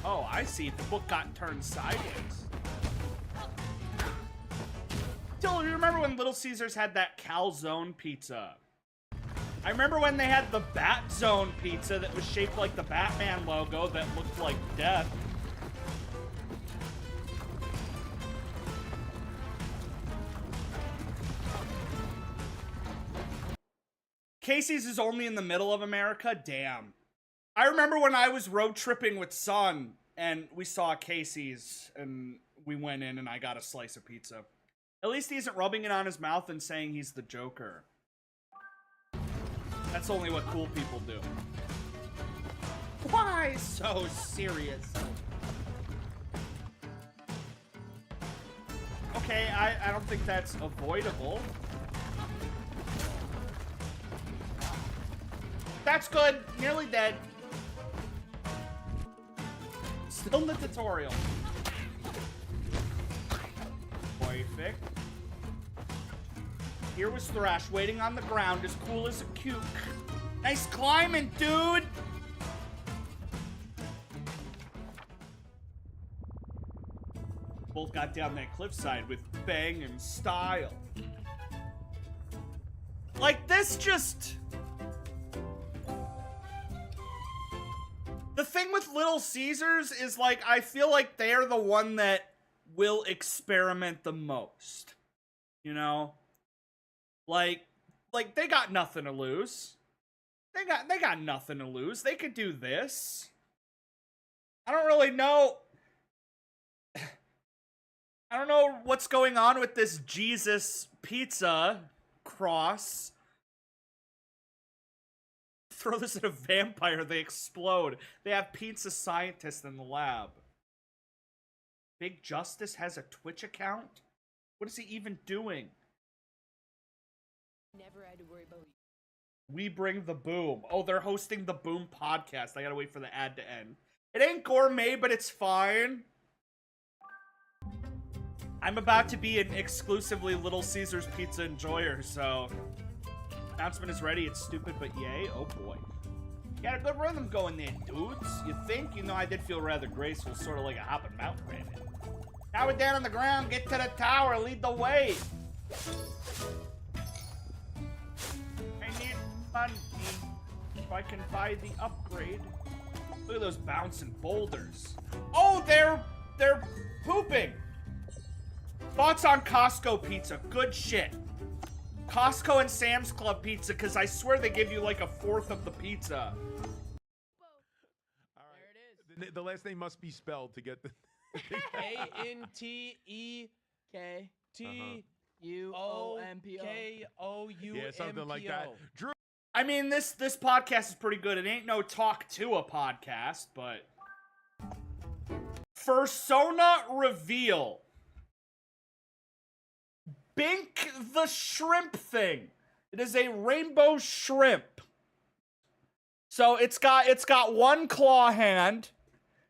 S1: Oh, I see. The book got turned sideways. Still, you remember when Little Caesars had that calzone pizza? I remember when they had the Bat Zone pizza that was shaped like the Batman logo that looked like death. Casey's is only in the middle of America? Damn. I remember when I was road tripping with Son and we saw Casey's and we went in and I got a slice of pizza. At least he isn't rubbing it on his mouth and saying he's the Joker. That's only what cool people do. Why so serious? Okay, I don't think that's avoidable. That's good. Nearly dead. Still in the tutorial. Perfect. Here was Thrash waiting on the ground as cool as a cuke. Nice climbing, dude! Both got down that cliffside with bang and style. Like, this just... thing with Little Caesars is, like, I feel like they're the one that will experiment the most. You know? Like they got nothing to lose. They got nothing to lose. They could do this. I don't really know. I don't know what's going on with this Jesus pizza cross. Throw this at a vampire, they explode. They have pizza scientists in the lab. Big Justice has a Twitch account? What is he even doing?
S9: Never had to worry about.
S1: We bring the boom. Oh, they're hosting the Boom podcast. I gotta wait for the ad to end. It ain't gourmet, but it's fine. I'm about to be an exclusively Little Caesars pizza enjoyer, so... Announcement is ready. It's stupid, but yay. Oh, boy. You got a good rhythm going there, dudes. You think? You know, I did feel rather graceful, sort of like a hopping mountain rabbit. Now we're down on the ground. Get to the tower. Lead the way. I need money so I can buy the upgrade. Look at those bouncing boulders. Oh, they're pooping. Thoughts on Costco pizza? Good shit. Costco and Sam's Club pizza, because I swear they give you like a fourth of the pizza.
S4: All right. There it is. The last name must be spelled to get the...
S3: A-N-T-E-K-T-U-O-M-P-O.
S4: Yeah, something like that. Drew.
S1: I mean, this podcast is pretty good. It ain't no talk to a podcast, but... Persona reveal. Bink the shrimp thing. It is a rainbow shrimp. So it's got one claw hand,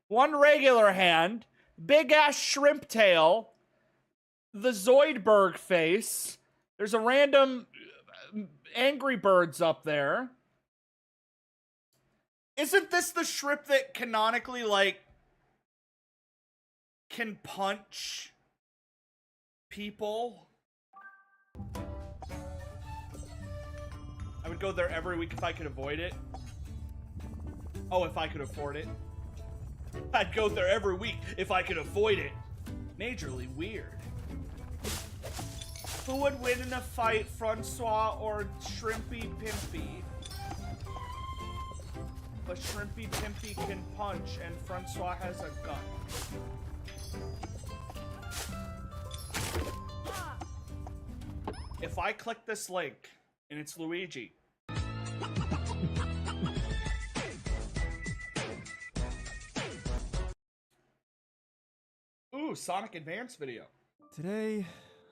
S1: one regular hand, big ass shrimp tail, the Zoidberg face. There's a random Angry Birds up there. Isn't this the shrimp that canonically, like, can punch people? I would go there every week if I could avoid it. Oh, if I could afford it. I'd go there every week if I could avoid it. Majorly weird. Who would win in a fight, Francois or Shrimpy Pimpy? But Shrimpy Pimpy can punch and Francois has a gun. If I click this link, and it's Luigi. Ooh, Sonic Advance video.
S10: Today,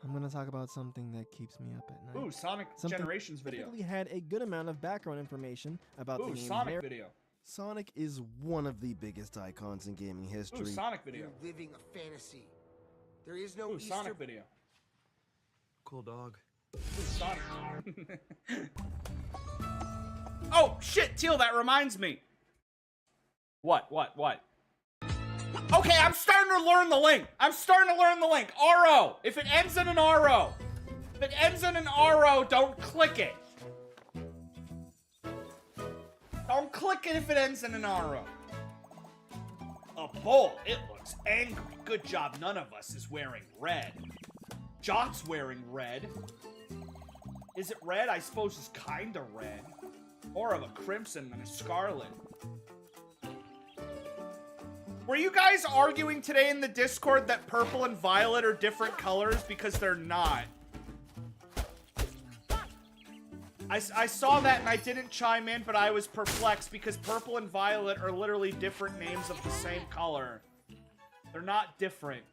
S10: I'm going to talk about something that keeps me up at night.
S1: Ooh, Sonic Generations video.
S10: Typically had a good amount of background information about the game.
S1: Sonic video.
S10: Sonic is one of the biggest icons in gaming history.
S1: Ooh, Sonic video.
S11: You're living a fantasy. There is no
S1: Ooh, Sonic video.
S10: Cool dog.
S1: Ooh, Sonic. Oh, shit, Teal, that reminds me. What? Okay, I'm starting to learn the link. RO. If it ends in an RO. Don't click it. Don't click it if it ends in an RO. A bull. It looks angry. Good job none of us is wearing red. Jot's wearing red. Is it red? I suppose it's kinda red. More of a crimson than a scarlet. Were you guys arguing today in the Discord that purple and violet are different colors? Because they're not. I saw that and I didn't chime in, but I was perplexed because purple and violet are literally different names of the same color. They're not different.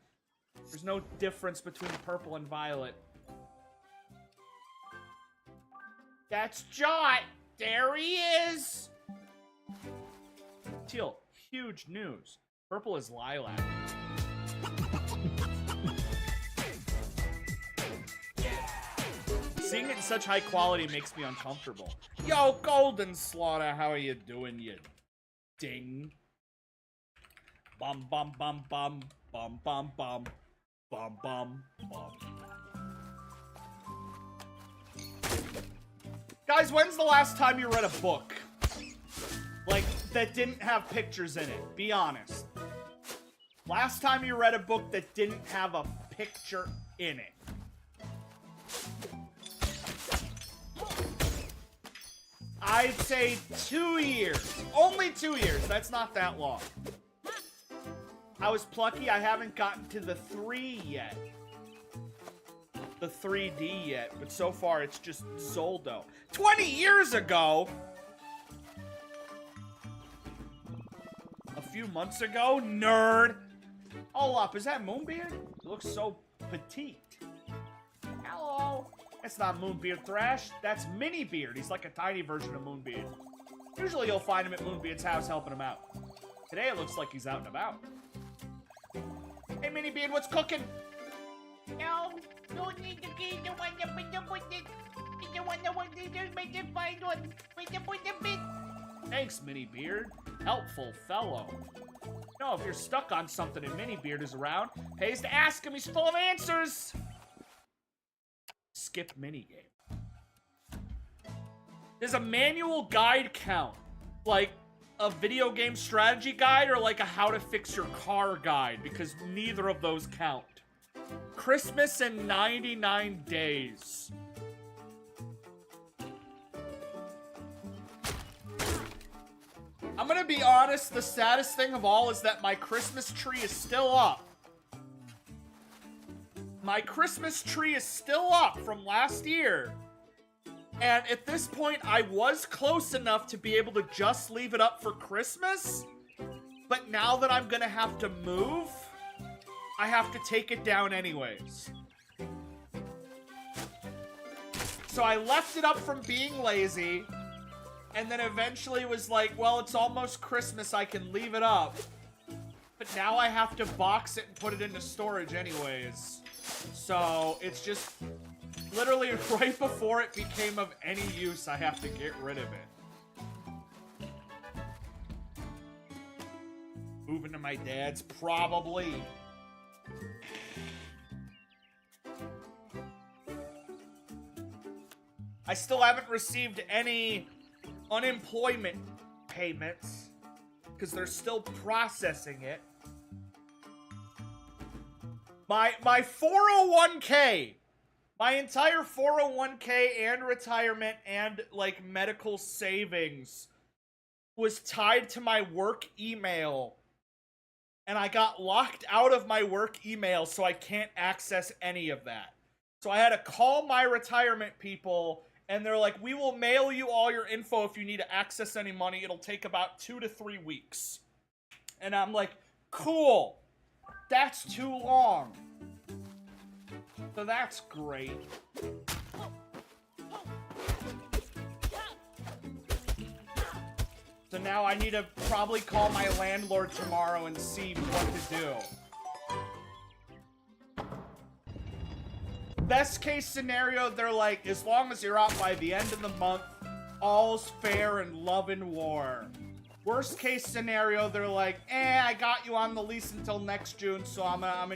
S1: There's no difference between purple and violet. That's Jot! There he is! Teal, huge news. Purple is lilac. Seeing it in such high quality makes me uncomfortable. Yo, Golden Slaughter, how are you doing, you ding? Bum bum bum bum bum bum bum bum bum bum. Guys, when's the last time you read a book? Like, that didn't have pictures in it? Be honest. Last time you read a book that didn't have a picture in it. I'd say 2 years. Only 2 years. That's not that long. I was Plucky. I haven't gotten to the 3 yet. The 3D yet. But so far, it's just Zoldo. 20 years ago? A few months ago? Nerd. Hold up. Is that Moonbeard? He looks so petite. Hello. That's not Moonbeard Thrash. That's Minibeard. He's like a tiny version of Moonbeard. Usually you'll find him at Moonbeard's house helping him out. Today it looks like he's out and about. Hey, Minibeard, what's cooking?
S9: No, don't need to be the one that put the one that wants to make the fight one. Make the put the bit.
S1: Thanks, Minibeard. Helpful fellow. No, if you're stuck on something and Minibeard is around, pays to ask him. He's full of answers. Skip minigame. Does a manual guide count? Like a video game strategy guide or like a how to fix your car guide? Because neither of those count. Christmas in 99 days. I'm gonna be honest, the saddest thing of all is that my Christmas tree is still up. My Christmas tree is still up from last year. And at this point, I was close enough to be able to just leave it up for Christmas. But now that I'm gonna have to move, I have to take it down anyways. So I left it up from being lazy. And then eventually was like, well, it's almost Christmas, I can leave it up. But now I have to box it and put it into storage anyways. So it's just literally right before it became of any use, I have to get rid of it. Moving to my dad's, probably. I still haven't received any unemployment payments because they're still processing it. My 401k, my entire 401k and retirement and like medical savings was tied to my work email, and I got locked out of my work email, so I can't access any of that. So I had to call my retirement people. And they're like, we will mail you all your info if you need to access any money. It'll take about 2 to 3 weeks. And I'm like, cool. That's too long. So that's great. So now I need to probably call my landlord tomorrow and see what to do. Best case scenario, they're like, as long as you're out by the end of the month, all's fair in love and war. Worst case scenario, they're like, I got you on the lease until next June, so I'm gonna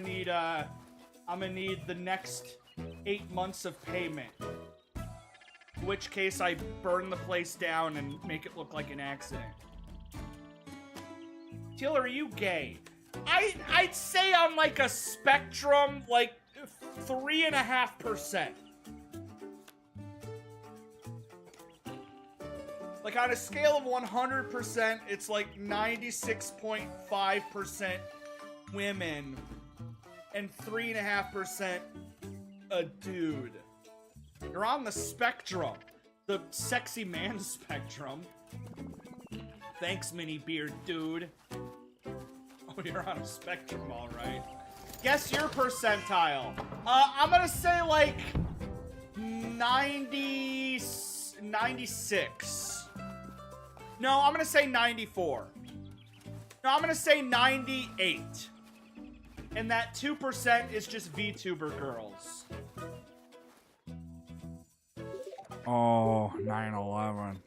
S1: need the next 8 months of payment. In which case, I burn the place down and make it look like an accident. Taylor, are you gay? I'd say on like a spectrum, like 3.5%. Like on a scale of 100%, it's like 96.5% women and 3.5% a dude. You're on the spectrum. The sexy man spectrum. Thanks, Minibeard, dude. Oh, you're on a spectrum, all right. Guess your percentile. I'm gonna say like 96. No, I'm gonna say 94. No, I'm gonna say 98. And that 2% is just VTuber girls.
S12: Oh, 9/11.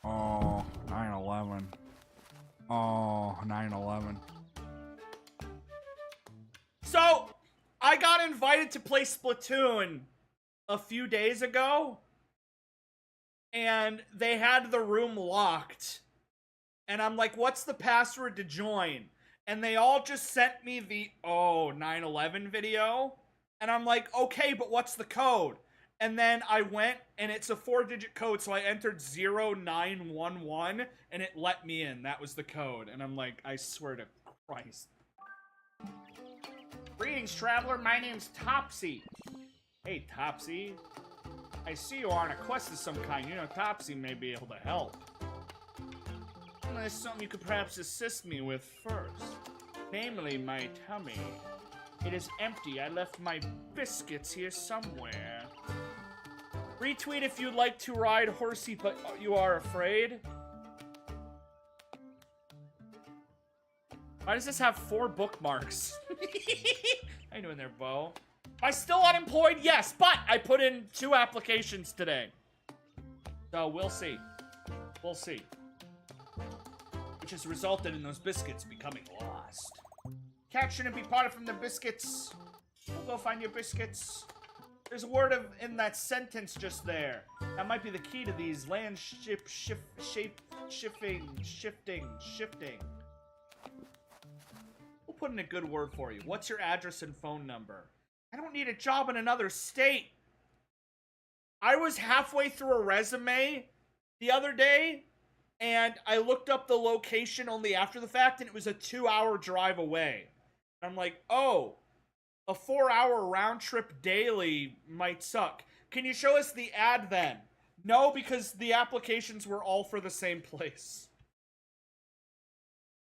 S12: Oh, 9/11. Oh, 9/11.
S1: So, I got invited to play Splatoon a few days ago, and they had the room locked. And I'm like, what's the password to join? And they all just sent me the 9/11 video. And I'm like, okay, but what's the code? And then I went, and it's a 4-digit code, so I entered 0911, and it let me in. That was the code. And I'm like, I swear to Christ. Greetings, traveler. My name's Topsy. Hey, Topsy. I see you are on a quest of some kind. You know, Topsy may be able to help. There's something you could perhaps assist me with first. Namely, my tummy. It is empty. I left my biscuits here somewhere. Retweet if you'd like to ride horsey, but you are afraid. Why does this have 4 bookmarks? How you doing there, Bo? Am I still unemployed? Yes, but I put in 2 applications today. So we'll see. We'll see. Which has resulted in those biscuits becoming lost. Cat shouldn't be parted from the biscuits. We'll go find your biscuits. There's a word in that sentence just there. That might be the key to these land shifting. We'll put in a good word for you. What's your address and phone number? I don't need a job in another state. I was halfway through a resume the other day, and I looked up the location only after the fact, and it was a 2-hour drive away. I'm like, oh, a 4-hour round trip daily might suck. Can you show us the ad then? No, because the applications were all for the same place.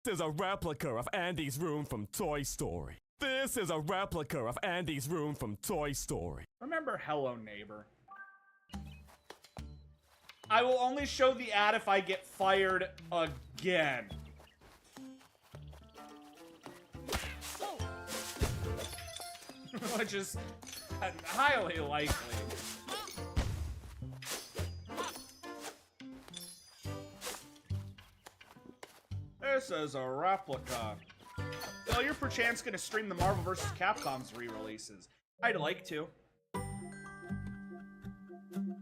S13: This is a replica of Andy's room from Toy Story. This is a replica of Andy's room from Toy Story.
S1: Remember Hello Neighbor. I will only show the ad if I get fired again. Which is highly likely. This is a replica. Well, you're perchance gonna stream the Marvel vs. Capcom's re-releases. I'd like to.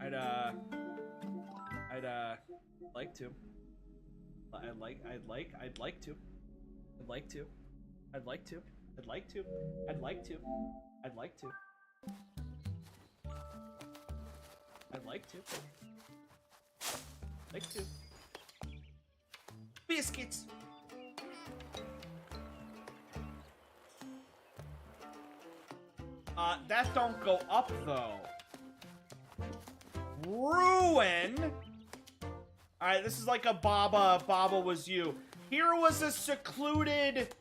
S1: I'd like to. I'd like to. I'd like to. I'd like to. I'd like to. I'd like to. I'd like to. I'd like to. I'd like to. Like to. Biscuits. That don't go up though. Ruin. Alright, this is like a Baba. Baba was you. Here was a secluded.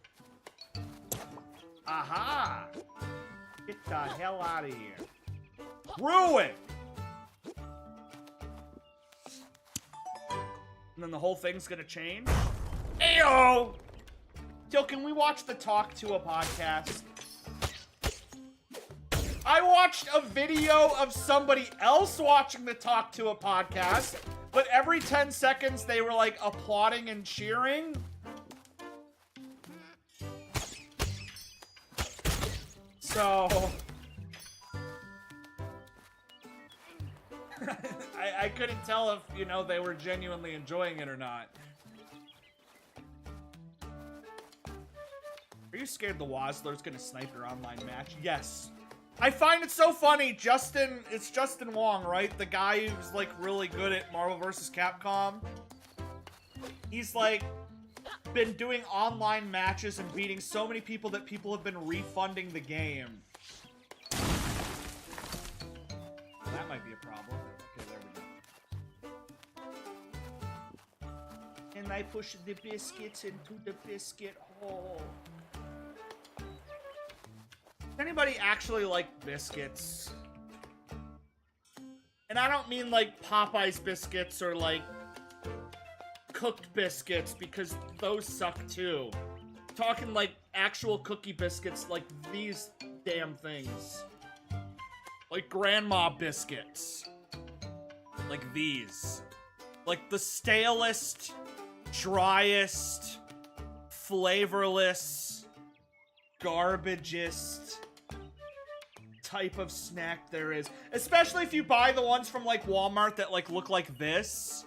S1: Aha! Get the hell out of here. Ruin! And then the whole thing's gonna change? Ayo! Yo, can we watch the Talk to a podcast? I watched a video of somebody else watching the Talk to a podcast, but every 10 seconds they were like applauding and cheering. So I couldn't tell if, you know, they were genuinely enjoying it or not. Are you scared the Wazzler's gonna snipe your online match? Yes. I find it so funny. It's Justin Wong, right? The guy who's like really good at Marvel vs. Capcom. He's like been doing online matches and beating so many people that people have been refunding the game. That might be a problem. Okay, there we go. And I push the biscuits into the biscuit hole. Does anybody actually like biscuits? And I don't mean like Popeye's biscuits or like cooked biscuits, because those suck too. I'm talking like actual cookie biscuits, like these damn things. Like grandma biscuits. Like these. Like the stalest, driest, flavorless, garbagest type of snack there is. Especially if you buy the ones from like Walmart that like look like this.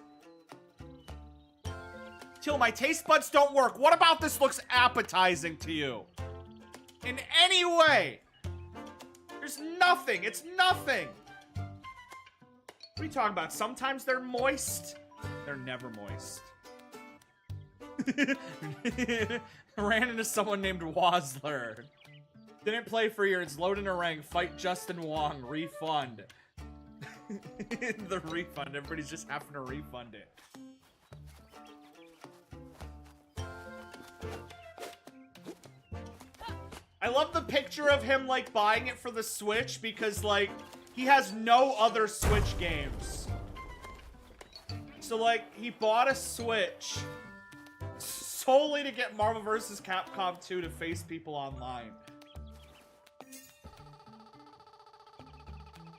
S1: Till my taste buds don't work. What about this looks appetizing to you? In any way? There's nothing. It's nothing. What are you talking about? Sometimes they're moist. They're never moist. Ran into someone named Wazler. Didn't play for years. Load in a rank. Fight Justin Wong. Refund. The refund. Everybody's just having to refund it. I love the picture of him, like, buying it for the Switch because, like, he has no other Switch games. So, like, he bought a Switch solely to get Marvel vs. Capcom 2 to face people online.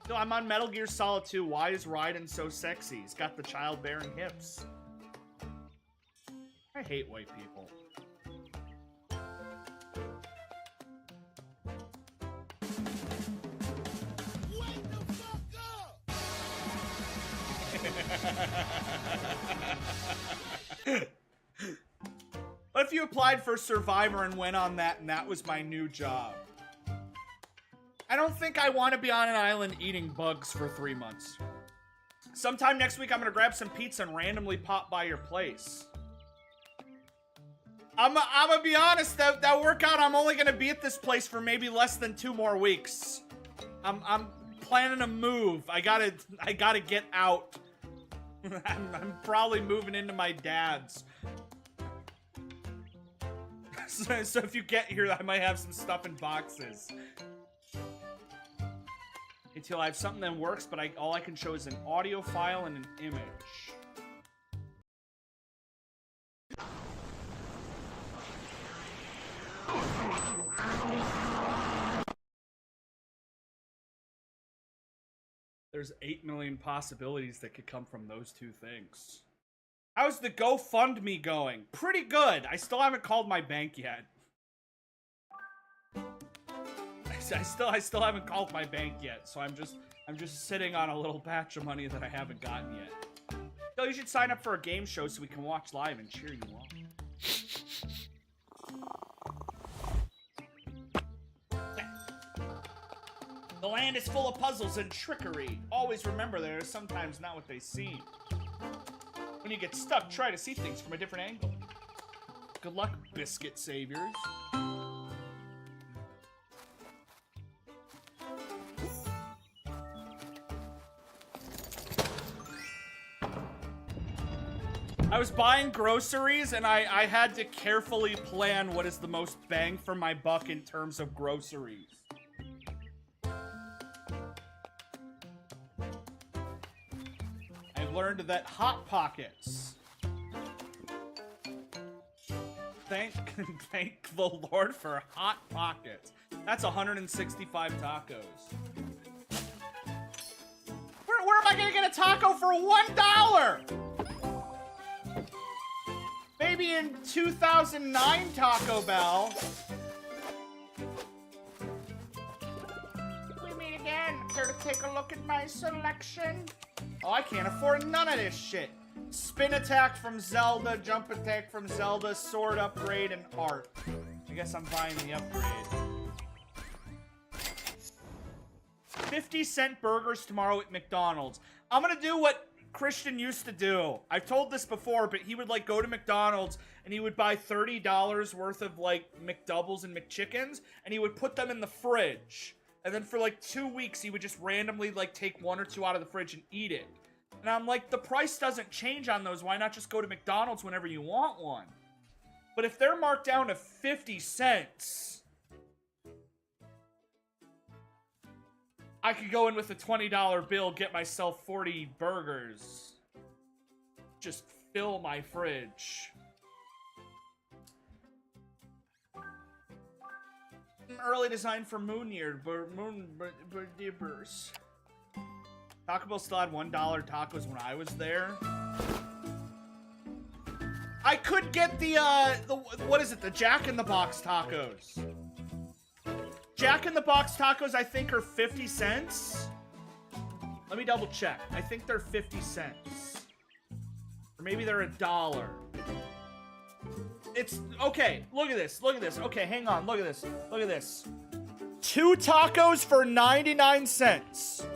S1: So I'm on Metal Gear Solid 2. Why is Raiden so sexy? He's got the childbearing hips. I hate white people. What if you applied for Survivor and went on that and that was my new job? I don't think I want to be on an island eating bugs for 3 months. Sometime next week I'm gonna grab some pizza and randomly pop by your place. I'm gonna be honest, that workout, I'm only gonna be at this place for maybe less than 2 more weeks. I'm planning a move. I gotta get out. I'm probably moving into my dad's. So if you get here, I might have some stuff in boxes. Until I have something that works, but all I can show is an audio file and an image. There's 8 million possibilities that could come from those 2 things. How's the GoFundMe going? Pretty good. I still haven't called my bank yet. I still haven't called my bank yet, so I'm just sitting on a little batch of money that I haven't gotten yet. So you should sign up for a game show so we can watch live and cheer you on. The land is full of puzzles and trickery. Always remember they are sometimes not what they seem. When you get stuck, try to see things from a different angle. Good luck, biscuit saviors. I was buying groceries and I had to carefully plan what is the most bang for my buck in terms of groceries. I've learned that Hot Pockets. Thank the Lord for Hot Pockets. That's 165 tacos. Where am I gonna get a taco for $1? Maybe in 2009 Taco Bell. We meet again. Care to take a look at my selection? Oh, I can't afford none of this shit. Spin attack from Zelda, jump attack from Zelda, sword upgrade, and art. I guess I'm buying the upgrade. 50-cent burgers tomorrow at McDonald's. I'm gonna do what Christian used to do. I've told this before, but he would like go to McDonald's and he would buy $30 worth of like McDoubles and McChickens and he would put them in the fridge. And then for like 2 weeks, he would just randomly like take 1 or 2 out of the fridge and eat it. And I'm like, the price doesn't change on those. Why not just go to McDonald's whenever you want one? But if they're marked down to 50 cents, I could go in with a $20 bill, get myself 40 burgers. Just fill my fridge. Early design for Moon Year, Dippers. Taco Bell still had $1 tacos when I was there. I could get the what is it? The Jack in the Box tacos. Jack in the Box tacos, I think, are 50 cents. Let me double check. I think they're 50 cents. Or maybe they're $1. It's okay. Look at this. Look at this. Okay, hang on. Look at this. Look at this. 2 tacos for 99 cents.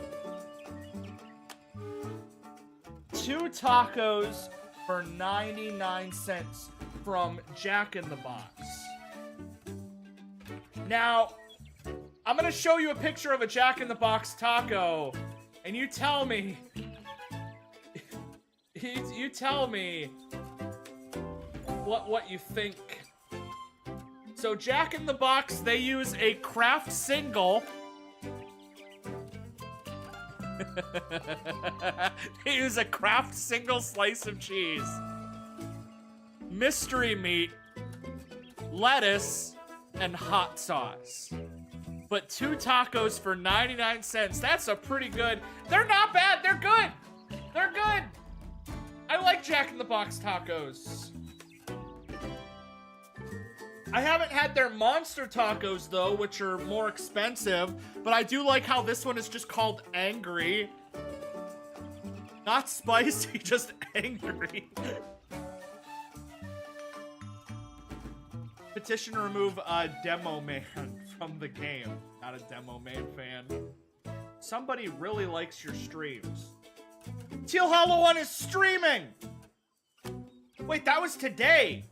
S1: 2 tacos for 99 cents from Jack in the Box. Now, I'm gonna show you a picture of a Jack in the Box taco, and you tell me. You tell me what you think. So Jack in the Box, they use a Kraft single. They use a Kraft single slice of cheese, mystery meat, lettuce, and hot sauce. But 2 tacos for 99 cents. That's a pretty good. They're not bad. They're good. They're good. I like Jack in the Box tacos. I haven't had their monster tacos though, which are more expensive, but I do like how this one is just called Angry. Not spicy, just angry. Petition to remove Demo Man from the game. Not a Demo Man fan. Somebody really likes your streams. Teal Hollow 1 is streaming! Wait, that was today.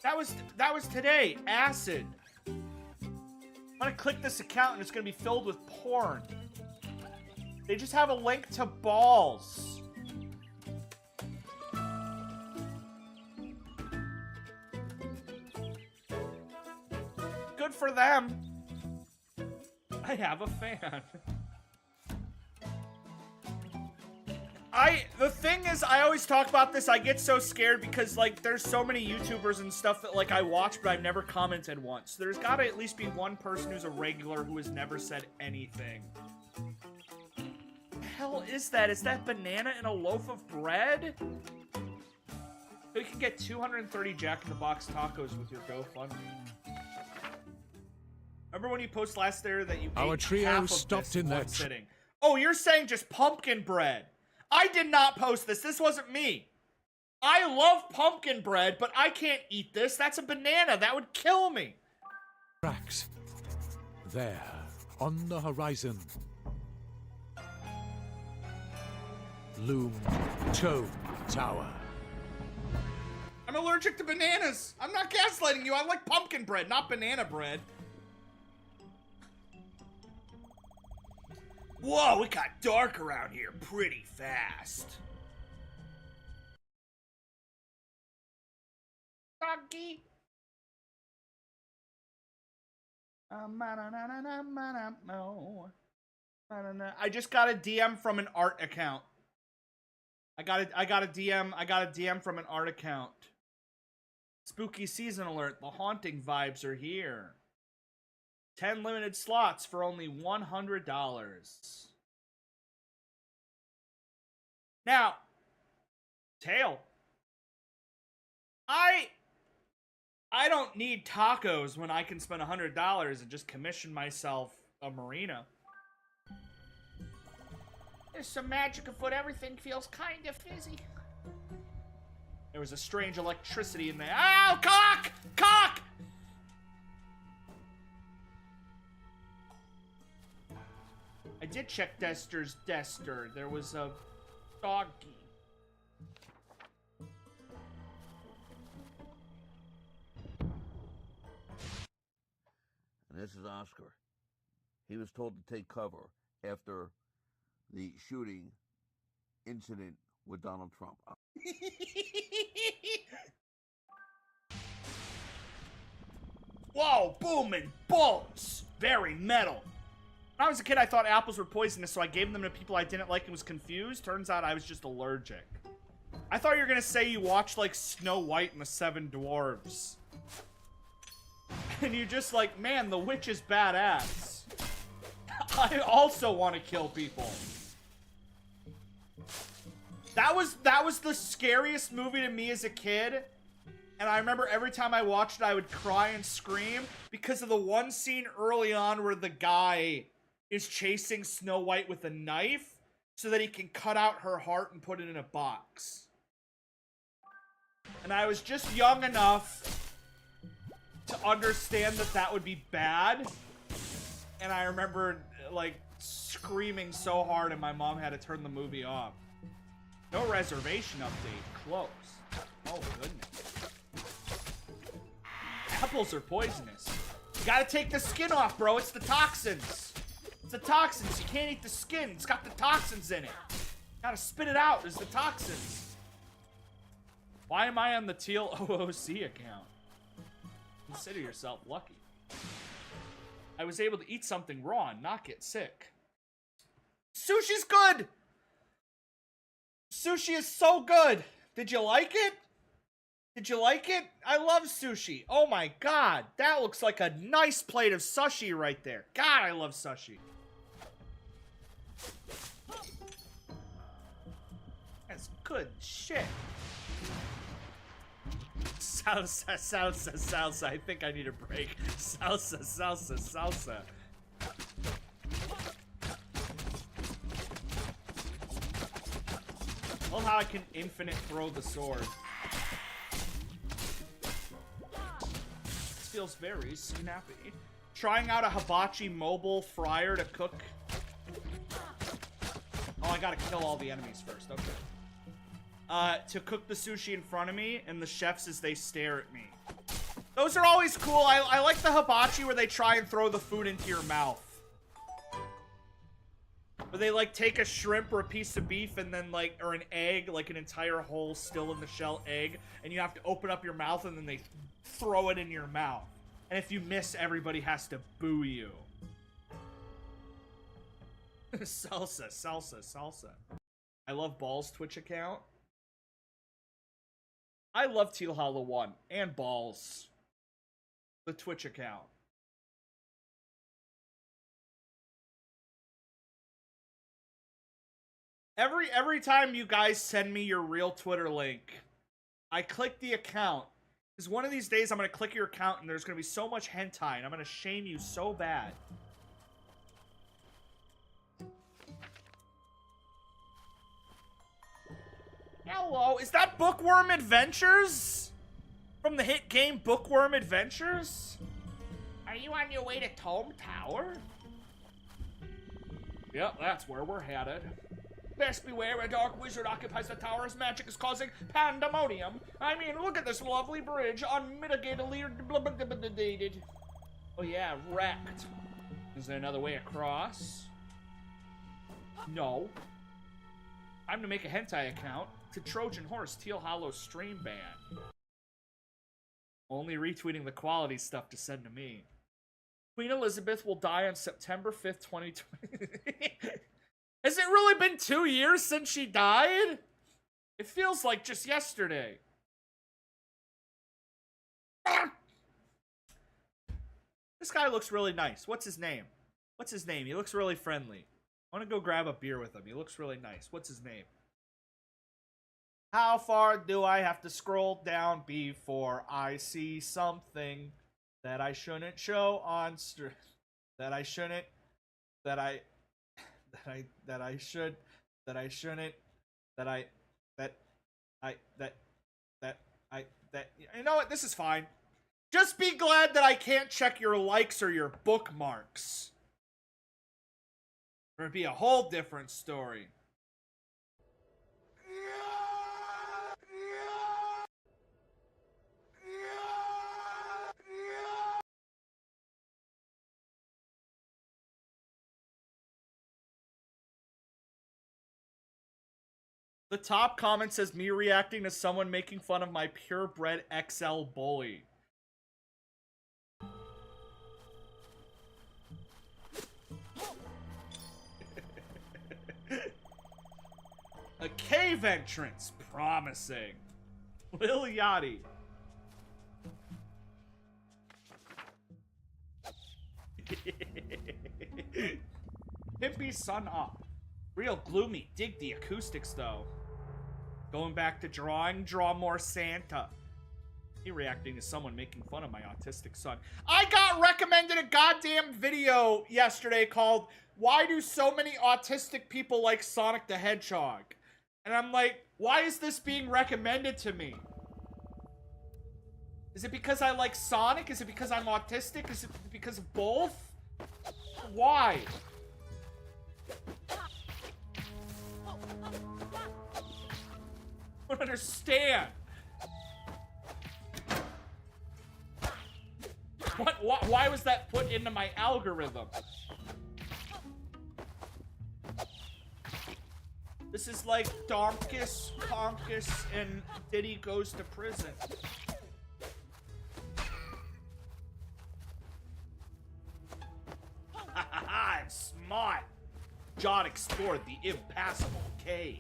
S1: That was today. Acid. I'm gonna click this account and it's gonna be filled with porn. They just have a link to balls. Good for them. I have a fan. The thing is, I always talk about this, I get so scared because, like, there's so many YouTubers and stuff that, like, I watch, but I've never commented once. There's gotta at least be one person who's a regular who has never said anything. The hell is that? Is that banana in a loaf of bread? You can get 230 Jack in the Box tacos with your GoFundMe. Remember when you posted last there that you
S7: Our
S1: ate
S7: trio
S1: half of
S7: stopped
S1: this
S7: in
S1: one
S7: that
S1: sitting? Oh, you're saying just pumpkin bread. I did not post this. This wasn't me. I love pumpkin bread, but I can't eat this. That's a banana. That would kill me.
S7: Tracks. There, on the horizon, loomed Toad Tower.
S1: I'm allergic to bananas. I'm not gaslighting you. I like pumpkin bread, not banana bread. Whoa, it got dark around here pretty fast. Doggy. I just got a DM from an art account. I got a DM from an art account. Spooky season alert. The haunting vibes are here. 10 limited slots for only $100. Now, Tail. I don't need tacos when I can spend $100 and just commission myself a marina. There's some magic afoot. Everything feels kind of fizzy. There was a strange electricity in there. Oh, cock! Cock! I did check Dester's Dester. There was a doggy.
S14: And this is Oscar. He was told to take cover after the shooting incident with Donald Trump.
S1: Whoa, booming bolts. Very metal. When I was a kid, I thought apples were poisonous, so I gave them to people I didn't like and was confused. Turns out I was just allergic. I thought you were gonna say you watched, like, Snow White and the Seven Dwarves. And you're just like, man, the witch is badass. I also want to kill people. That was the scariest movie to me as a kid. And I remember every time I watched it, I would cry and scream because of the one scene early on where the guy is chasing Snow White with a knife so that he can cut out her heart and put it in a box. And I was just young enough to understand that that would be bad. And I remember, like, screaming so hard and my mom had to turn the movie off. No reservation update. Close. Oh, goodness. Apples are poisonous. You gotta take the skin off, bro. It's the toxins. It's the toxins. You can't eat the skin. It's got the toxins in it. Gotta spit it out. There's the toxins. Why am I on the Teal OOC account? Consider yourself lucky. I was able to eat something raw and not get sick. Sushi's good! Sushi is so good! Did you like it? Did you like it? I love sushi. Oh my god, that looks like a nice plate of sushi right there. God, I love sushi. That's good shit. Salsa, salsa, salsa. I think I need a break. Salsa, salsa, salsa. I love how I can infinite throw the sword. This feels very snappy. Trying out a hibachi mobile fryer to cook. Oh, I gotta kill all the enemies first. Okay. To cook the sushi in front of me, and the chefs as they stare at me. Those are always cool. I like the hibachi where they try and throw the food into your mouth. Where they, like, take a shrimp or a piece of beef and then, like, or an egg, like an entire whole still in the shell egg, and you have to open up your mouth and then they throw it in your mouth. And if you miss, everybody has to boo you. Salsa, salsa, salsa. I love Ball's Twitch account. I love Teal Hollow 1 and Balls. The Twitch account. Every time you guys send me your real Twitter link, I click the account. Because one of these days I'm going to click your account and there's going to be so much hentai and I'm going to shame you so bad. Hello, is that Bookworm Adventures? From the hit game Bookworm Adventures? Are you on your way to Tome Tower? Yep, that's where we're headed. Best beware, a dark wizard occupies the tower. His magic is causing pandemonium. I mean, look at this lovely bridge, unmitigatedly... Oh yeah, wrecked. Is there another way across? No. Time to make a hentai account to Trojan Horse Teal Hollow stream ban. Only retweeting the quality stuff to send to me. Queen Elizabeth will die on September 5th, 2020. Has it really been 2 years since she died? It feels like just yesterday. This guy looks really nice. What's his name? What's his name? He looks really friendly. I want to go grab a beer with him. He looks really nice. What's his name? How far do I have to scroll down before I see something that I shouldn't show on stream? That I shouldn't. That I should. That I shouldn't. That I. You know what? This is fine. Just be glad that I can't check your likes or your bookmarks. Or it'd be a whole different story. The top comment says me reacting to someone making fun of my purebred XL bully. A cave entrance, promising. Lil Yachty. Pimpy sun up. Real gloomy. Dig the acoustics though. Going back to drawing, draw more Santa. He reacting to someone making fun of my autistic son. I got recommended a goddamn video yesterday called "Why Do So Many Autistic People Like Sonic the Hedgehog?" And I'm like, why is this being recommended to me? Is it because I like Sonic? Is it because I'm autistic? Is it because of both? Why? I don't understand. What? Why was that put into my algorithm? This is like Donkus, Conkus, and Diddy Goes to Prison. I'm smart. John explored the impassable cave.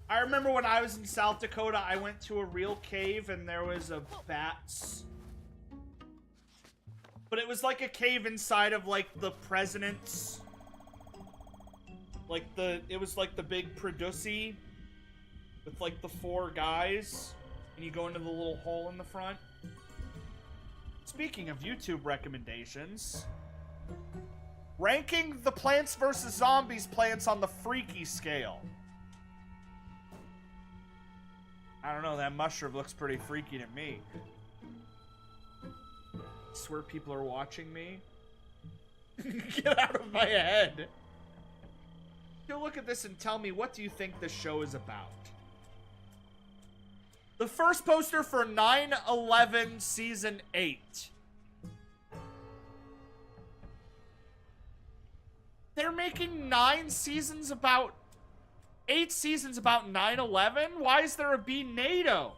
S1: I remember when I was in South Dakota, I went to a real cave and there was a bats. But it was like a cave inside of like the president's. Like it was like the big Producy with like the 4 guys. And you go into the little hole in the front. Speaking of YouTube recommendations. Ranking the Plants vs. Zombies plants on the freaky scale. I don't know, that mushroom looks pretty freaky to me. I swear people are watching me. Get out of my head. You look at this and tell me, what do you think this show is about? The first poster for 9/11 Season 8. They're making 8 seasons about 9/11? Why is there a B NATO?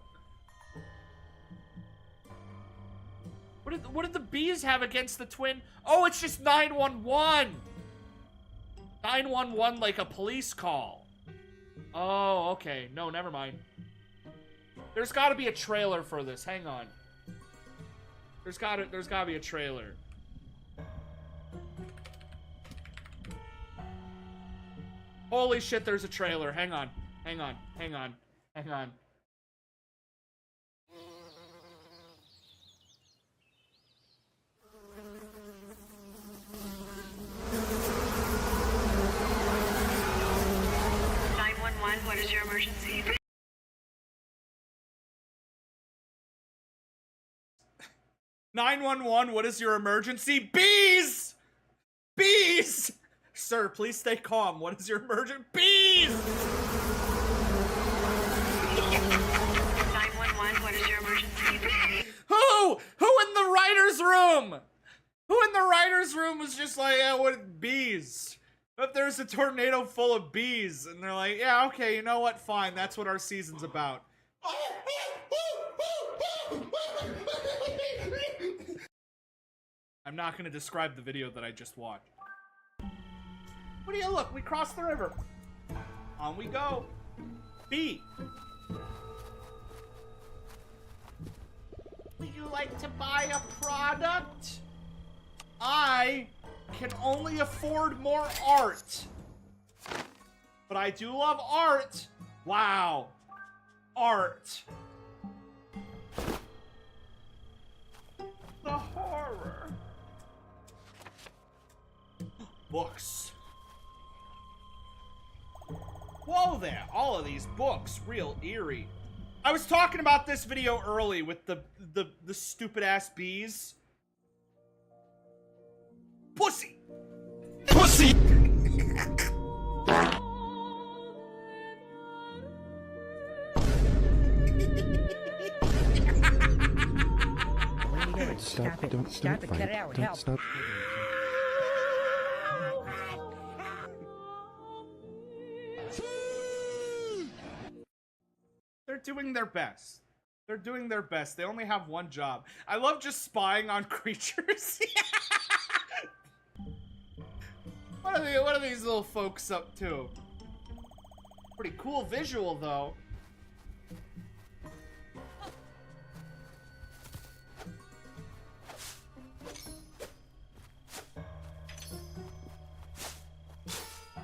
S1: What did the bees have against the twin? Oh, it's just 911. 911 like a police call. Oh, okay. No, never mind. There's got to be a trailer for this. Hang on. There's got to be a trailer. Holy shit, there's a trailer. Hang on. Hang on. Hang on. Hang on.
S15: What is your emergency?
S1: 911, what is your emergency? Bees! Bees! Sir, please stay calm. What is your emergency? Bees!
S15: 911, what is your emergency?
S1: Who? Who in the writer's room? Who in the writer's room was just like, yeah, what? Bees. But there's a tornado full of bees, and they're like, yeah, okay, you know what? Fine, that's what our season's about. I'm not gonna describe the video that I just watched. What do you look? We crossed the river. On we go. B. Would you like to buy a product? I can only afford more art. But I do love art. Wow. Art. The horror. Books. Whoa there. All of these books. Real eerie. I was talking about this video early with the stupid ass bees. Pussy! Pussy!
S10: Stop it. Don't fight.
S15: Cut it out.
S10: Don't
S15: Help.
S10: stop.
S1: They're doing their best. They're doing their best. They only have one job. I love just spying on creatures. What are these little folks up to? Pretty cool visual, though.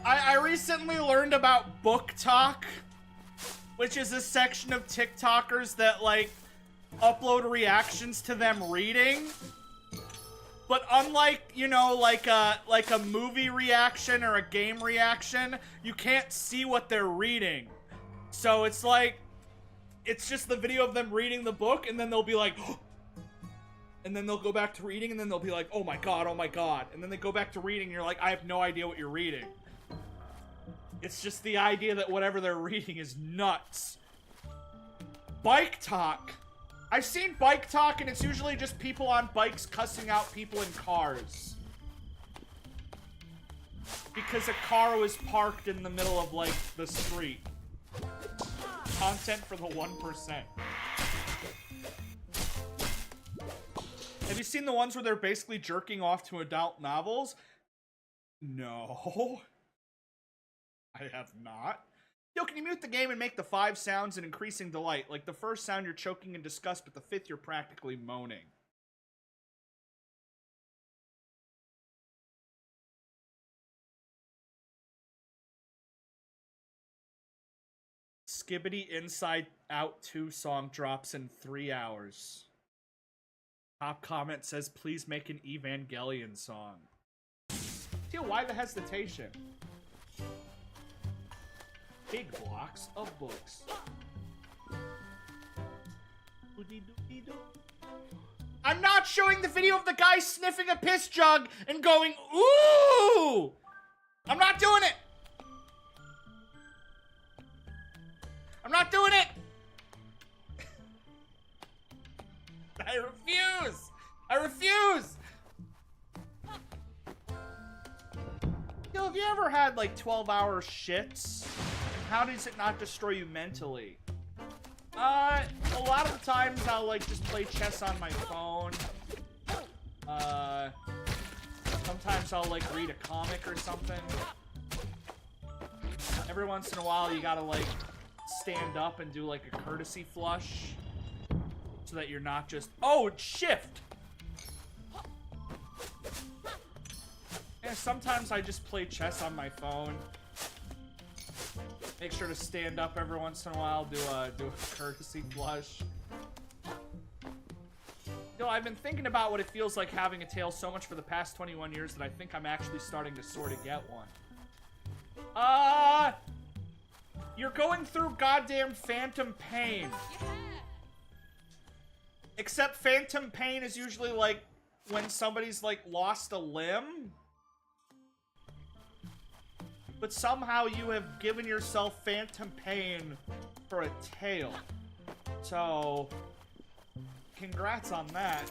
S1: I recently learned about Book Talk, which is a section of TikTokers that, like, upload reactions to them reading. But unlike, you know, like a movie reaction or a game reaction, you can't see what they're reading. So it's like, it's just the video of them reading the book, and then they'll be like, and then they'll go back to reading, and then they'll be like, oh my god, and then they go back to reading, and you're like, I have no idea what you're reading. It's just the idea that whatever they're reading is nuts. Bike talk. I've seen bike talk, and it's usually just people on bikes cussing out people in cars. Because a car was parked in the middle of, like, the street. Content for the 1%. Have you seen the ones where they're basically jerking off to adult novels? No. I have not. Yo, can you mute the game and make the 5 sounds an increasing delight? Like the first sound you're choking in disgust, but the 5th you're practically moaning. Skibbity Inside Out 2 song drops in 3 hours. Top comment says, please make an Evangelion song. Teal, why the hesitation? Big blocks of books. I'm not showing the video of the guy sniffing a piss jug and going, ooh! I'm not doing it! I'm not doing it! I refuse! I refuse! Yo, have you ever had like 12-hour shits? How does it not destroy you mentally? A lot of the times I'll like just play chess on my phone. Sometimes I'll like read a comic or something. Every once in a while you gotta like stand up and do like a courtesy flush. So that you're not just, oh, shift! Yeah, sometimes I just play chess on my phone. Make sure to stand up every once in a while, do a courtesy flush. Yo, I've been thinking about what it feels like having a tail so much for the past 21 years that I think I'm actually starting to sort of get one. You're going through goddamn phantom pain. Except phantom pain is usually like when somebody's like lost a limb. But somehow you have given yourself phantom pain for a tail. So, congrats on that.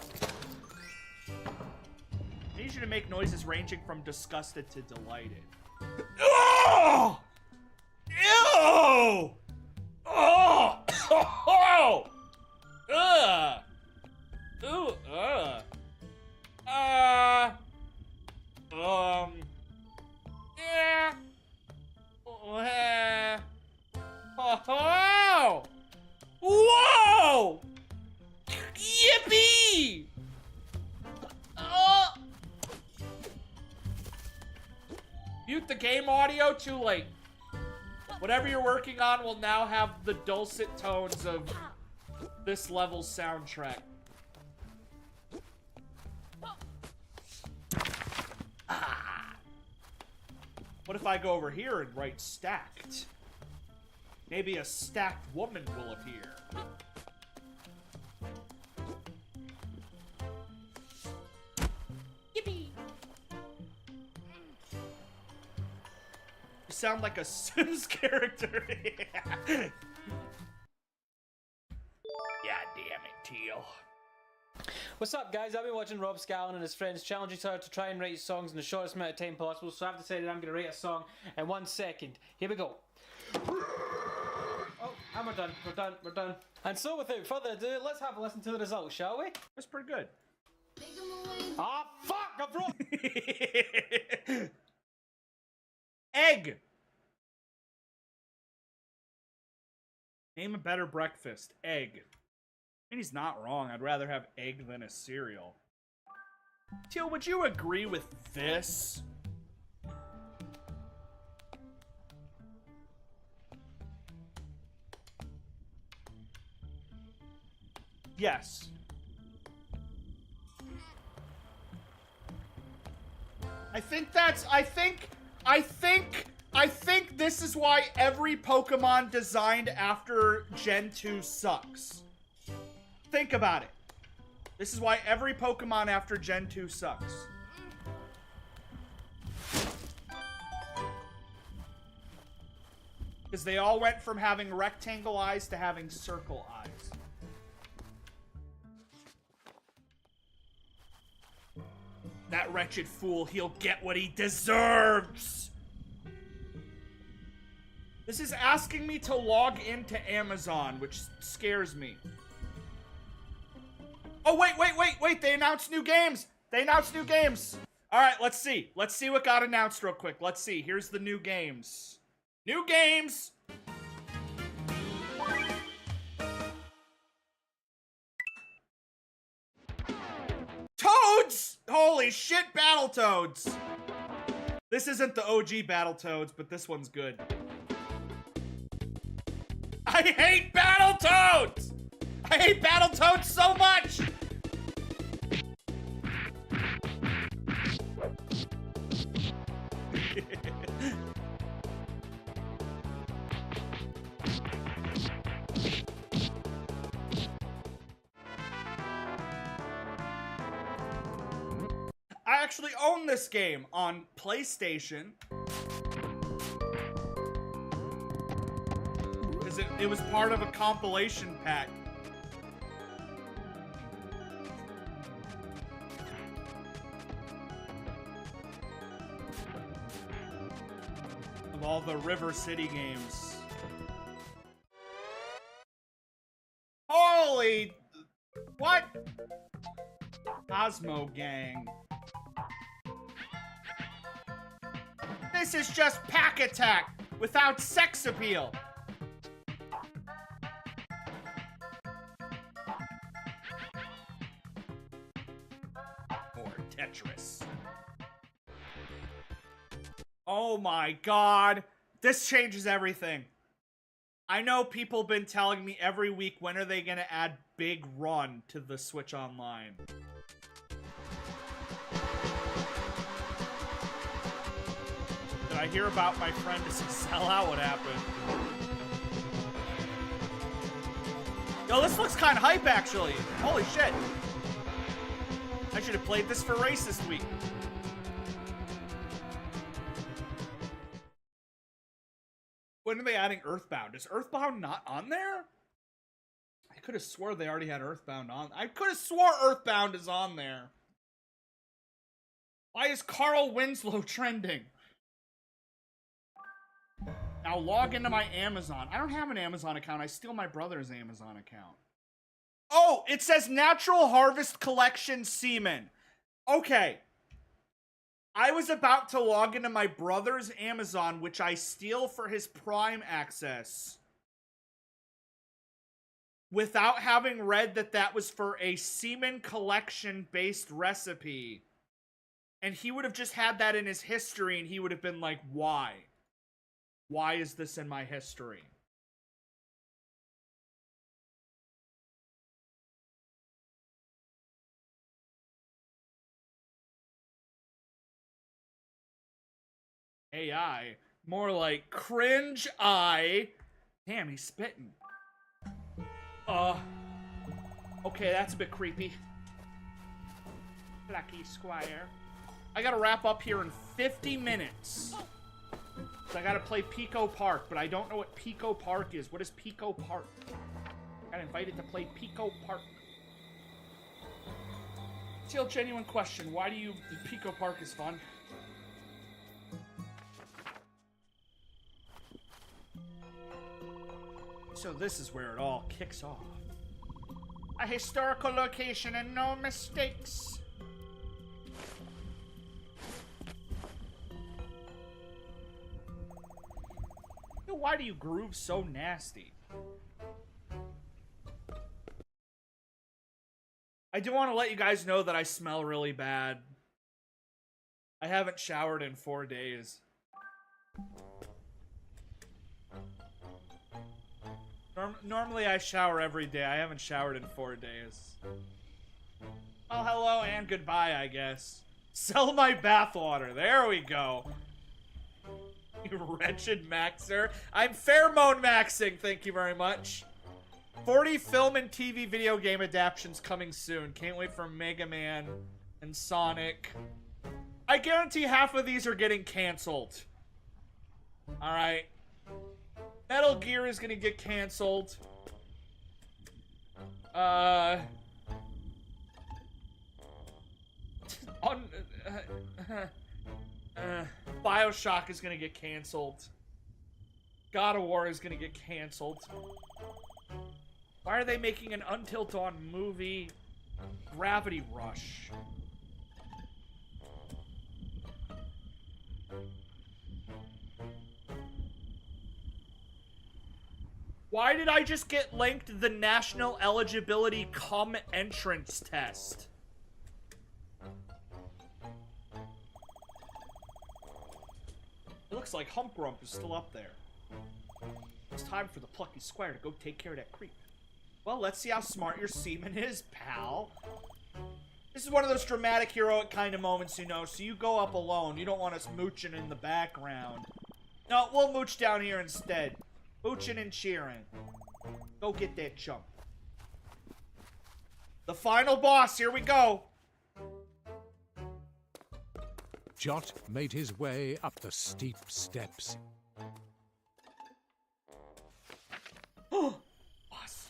S1: I need you to make noises ranging from disgusted to delighted. Oh! Ew! Oh! Oh! Ugh! Ooh, yeah. Oh! Whoa! Yippee! Oh! Mute the game audio, too late. Whatever you're working on will now have the dulcet tones of this level's soundtrack. What if I go over here and write stacked? Maybe a stacked woman will appear. Yippee! You sound like a Sims character. Yeah. God damn it, Teal.
S16: What's up, guys? I've been watching Rob Scallon and his friends challenge each other to try and write songs in the shortest amount of time possible, so I've decided I'm going to write a song in 1 second. Here we go. Oh, and we're done. We're done. We're done. And so, without further ado, let's have a listen to the results, shall we?
S1: That's pretty good.
S16: Ah, fuck! I've wrote.
S1: Egg! Name a better breakfast. Egg. I mean, he's not wrong. I'd rather have egg than a cereal. Teal, would you agree with this? Yes. I think this is why every Pokemon designed after Gen 2 sucks. Think about it. This is why every Pokemon after Gen 2 sucks. Because they all went from having rectangle eyes to having circle eyes. That wretched fool, he'll get what he deserves! This is asking me to log into Amazon, which scares me. Oh, wait, they announced new games! Alright, let's see. Let's see what got announced real quick. Let's see, here's the new games. New games! Toads! Holy shit, Battletoads! This isn't the OG Battletoads, but this one's good. I hate Battletoads! I hate Battletoads so much! I actually own this game on PlayStation. Because it was part of a compilation pack. Of all the River City games. Holy... What? Cosmo Gang. This is just Pack Attack without sex appeal. Or Tetris. Oh my god. This changes everything. I know people have been telling me every week, when are they going to add Big Run to the Switch Online? Did I hear about my friend is a sellout? What happened? Yo, this looks kind of hype, actually. Holy shit. I should have played this for race this week. When are they adding Earthbound? Is Earthbound not on there? I could have swore they already had Earthbound on. I could have swore Earthbound is on there. Why is Carl Winslow trending? Now log into my Amazon. I don't have an Amazon account. I steal my brother's Amazon account. Oh, it says Natural Harvest Collection Semen. Okay. I was about to log into my brother's Amazon, which I steal for his Prime access, without having read that that was for a semen collection-based recipe. And he would have just had that in his history, and he would have been like, why? Why is this in my history? AI. More like cringe eye. Damn, he's spitting. Okay, that's a bit creepy. Plucky, Squire. I gotta wrap up here in 50 minutes. So I gotta play Pico Park, but I don't know what Pico Park is. What is Pico Park? I got invited to play Pico Park. Still genuine question. Why do you... Pico Park is fun. So this is where it all kicks off. A historical location and no mistakes. Why do you groove so nasty? I do want to let you guys know that I smell really bad. I haven't showered in 4 days. Normally I shower every day. I haven't showered in 4 days. Well, hello and goodbye, I guess. Sell my bathwater. There we go. You wretched maxer. I'm pheromone maxing. Thank you very much. 40 film and TV video game adaptations coming soon. Can't wait for Mega Man and Sonic. I guarantee half of these are getting canceled. Alright. Metal Gear is gonna get canceled. BioShock is gonna get canceled. God of War is gonna get canceled. Why are they making an Until Dawn movie? Gravity Rush. Why did I just get linked the National Eligibility Cum Entrance Test? It looks like Hump Grump is still up there. It's time for the Plucky Squire to go take care of that creep. Well, let's see how smart your semen is, pal. This is one of those dramatic, heroic kind of moments, you know, so you go up alone. You don't want us mooching in the background. No, we'll mooch down here instead. Mooching and cheering. Go get that chump. The final boss, here we go.
S7: Jot made his way up the steep steps.
S1: Boss.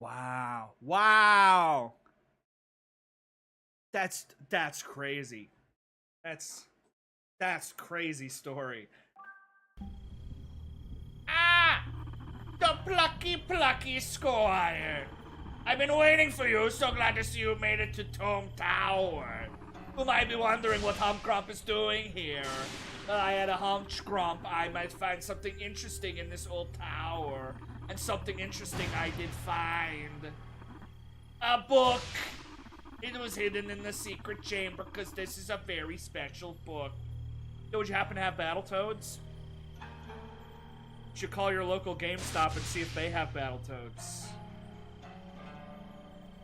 S1: Wow. Wow. That's crazy. That's crazy story. Ah! The Plucky Squire! I've been waiting for you, so glad to see you made it to Tome Tower. You might be wondering what Hump Grump is doing here. Well, I had a hunch, Grump. I might find something interesting in this old tower. And something interesting I did find. A book! It was hidden in the secret chamber because this is a very special book. Yo, would you happen to have Battletoads? You should call your local GameStop and see if they have Battletoads.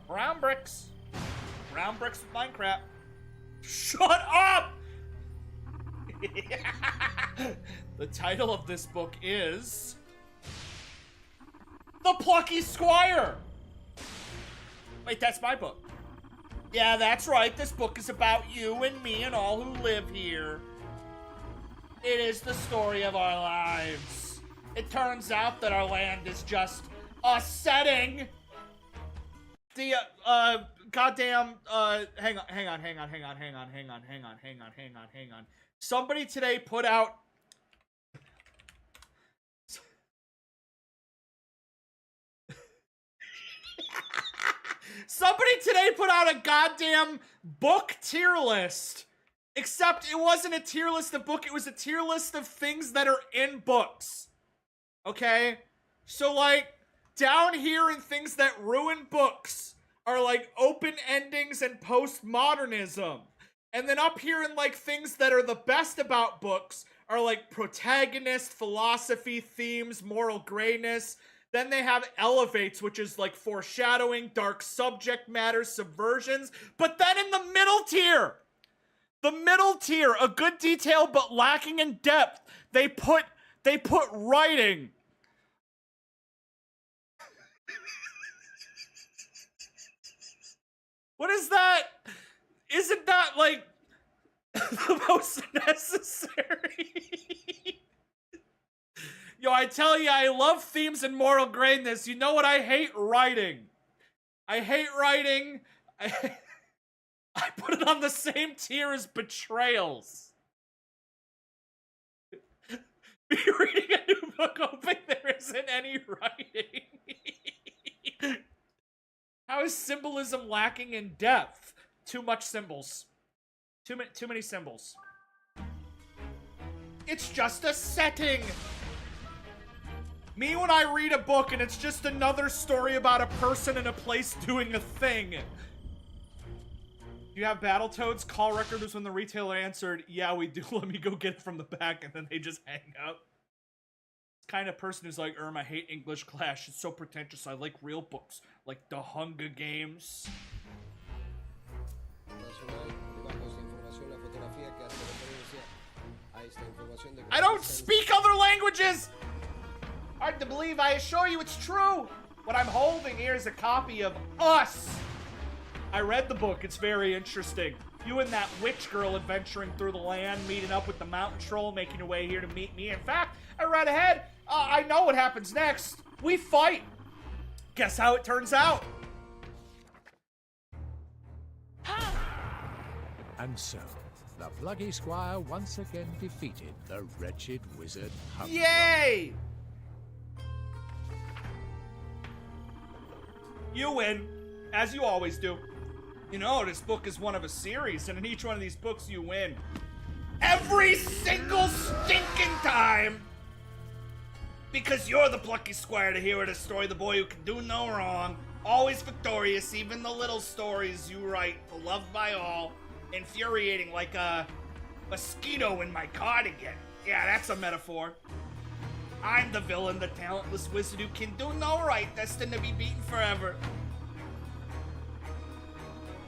S1: Brown bricks. Brown bricks with Minecraft. Shut up! The title of this book is... The Plucky Squire! Wait, that's my book. Yeah, that's right. This book is about you and me and all who live here. It is the story of our lives. It turns out that our land is just a setting. The, goddamn, hang on. Somebody today put out... Somebody today put out a goddamn book tier list. Except it wasn't a tier list of book, it was a tier list of things that are in books. Okay? So, like, down here in things that ruin books are, like, open endings and postmodernism. And then up here in, like, things that are the best about books are, like, protagonist, philosophy, themes, moral grayness. Then they have elevates, which is like foreshadowing, dark subject matter, subversions. But then in the middle tier, a good detail but lacking in depth, they put writing. What is that? Isn't that like the most necessary? Yo, I tell you, I love themes and moral grayness. You know what? I hate writing. I hate writing. I put it on the same tier as betrayals. Be reading a new book hoping there isn't any writing. How is symbolism lacking in depth? Too much symbols. Too many symbols. It's just a setting. Me when I read a book and it's just another story about a person in a place doing a thing. You have Battletoads? Call record was when the retailer answered, yeah, we do. Let me go get it from the back, and then they just hang up. Kind of person who's like, I hate English class. It's so pretentious. I like real books, like The Hunger Games. I don't speak other languages! Hard to believe, I assure you it's true! What I'm holding here is a copy of Us! I read the book, it's very interesting. You and that witch girl adventuring through the land, meeting up with the mountain troll, making your way here to meet me. In fact, I read ahead. I know what happens next. We fight. Guess how it turns out.
S7: And so, the Plucky Squire once again defeated the wretched wizard Humdrum.
S1: Yay! You win, as you always do. You know, this book is one of a series, and in each one of these books you win. Every single stinking time! Because you're the Plucky Squire, the hero of the story, the boy who can do no wrong. Always victorious, even the little stories you write, beloved by all. Infuriating like a mosquito in my cardigan. Yeah, that's a metaphor. I'm the villain, the talentless wizard who can do no right, destined to be beaten forever.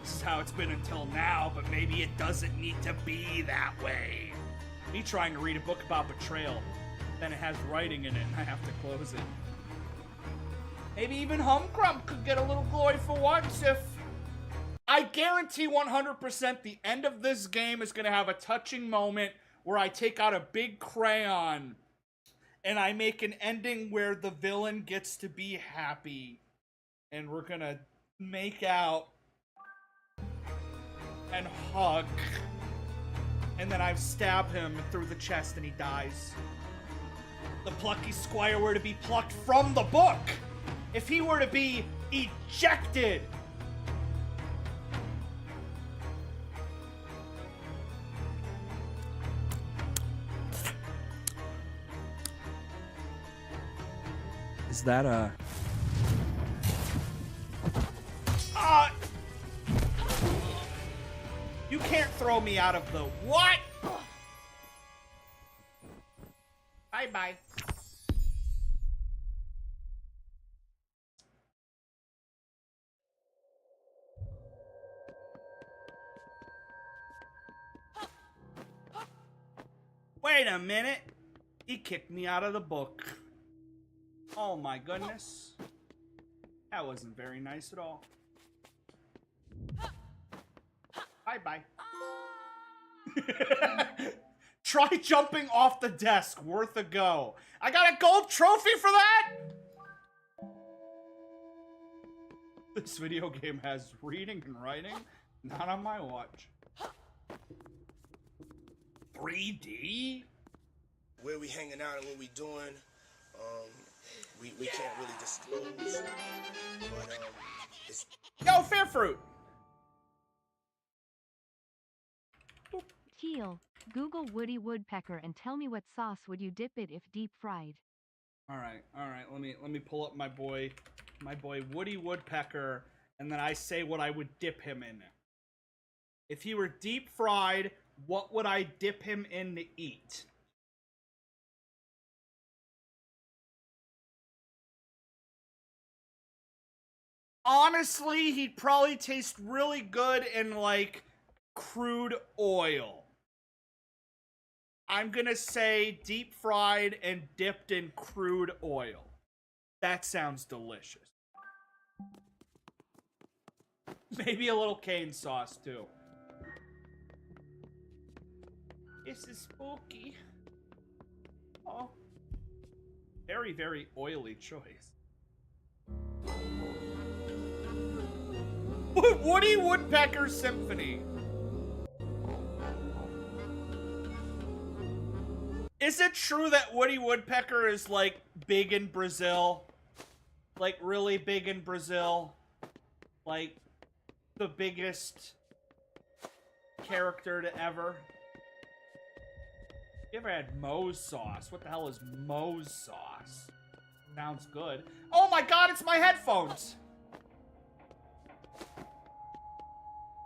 S1: This is how it's been until now, but maybe it doesn't need to be that way. Me trying to read a book about betrayal, then it has writing in it, and I have to close it. Maybe even Humcrump could get a little glory for once if... I guarantee 100% the end of this game is going to have a touching moment where I take out a big crayon and I make an ending where the villain gets to be happy. And we're going to make out and hug. And then I stab him through the chest and he dies. The Plucky Squire were to be plucked from the book. If he were to be ejected.
S12: Is that a...
S1: You can't throw me out of the... What? Bye-bye. Wait a minute. He kicked me out of the book. Oh my goodness. That wasn't very nice at all. Bye-bye. Try jumping off the desk. Worth a go. I got a gold trophy for that? This video game has reading and writing. Not on my watch. 3D?
S17: Where we hanging out and what we doing, we can't really disclose. But it's...
S1: Yo, Fair Fruit!
S2: Teal, Google Woody Woodpecker and tell me what sauce would you dip it if deep fried.
S1: All right. Let me pull up my boy Woody Woodpecker, and then I say what I would dip him in. If he were deep fried, what would I dip him in to eat? Honestly, he'd probably taste really good in, like, crude oil. I'm gonna say deep fried and dipped in crude oil. That sounds delicious. Maybe a little cane sauce, too. This is spooky. Oh. Very, very oily choice. Woody Woodpecker Symphony. Is it true that Woody Woodpecker is, like, big in Brazil? Like, really big in Brazil? Like, the biggest character to ever? You ever had Moe's sauce? What the hell is Moe's sauce? Sounds good. Oh my god, it's my headphones!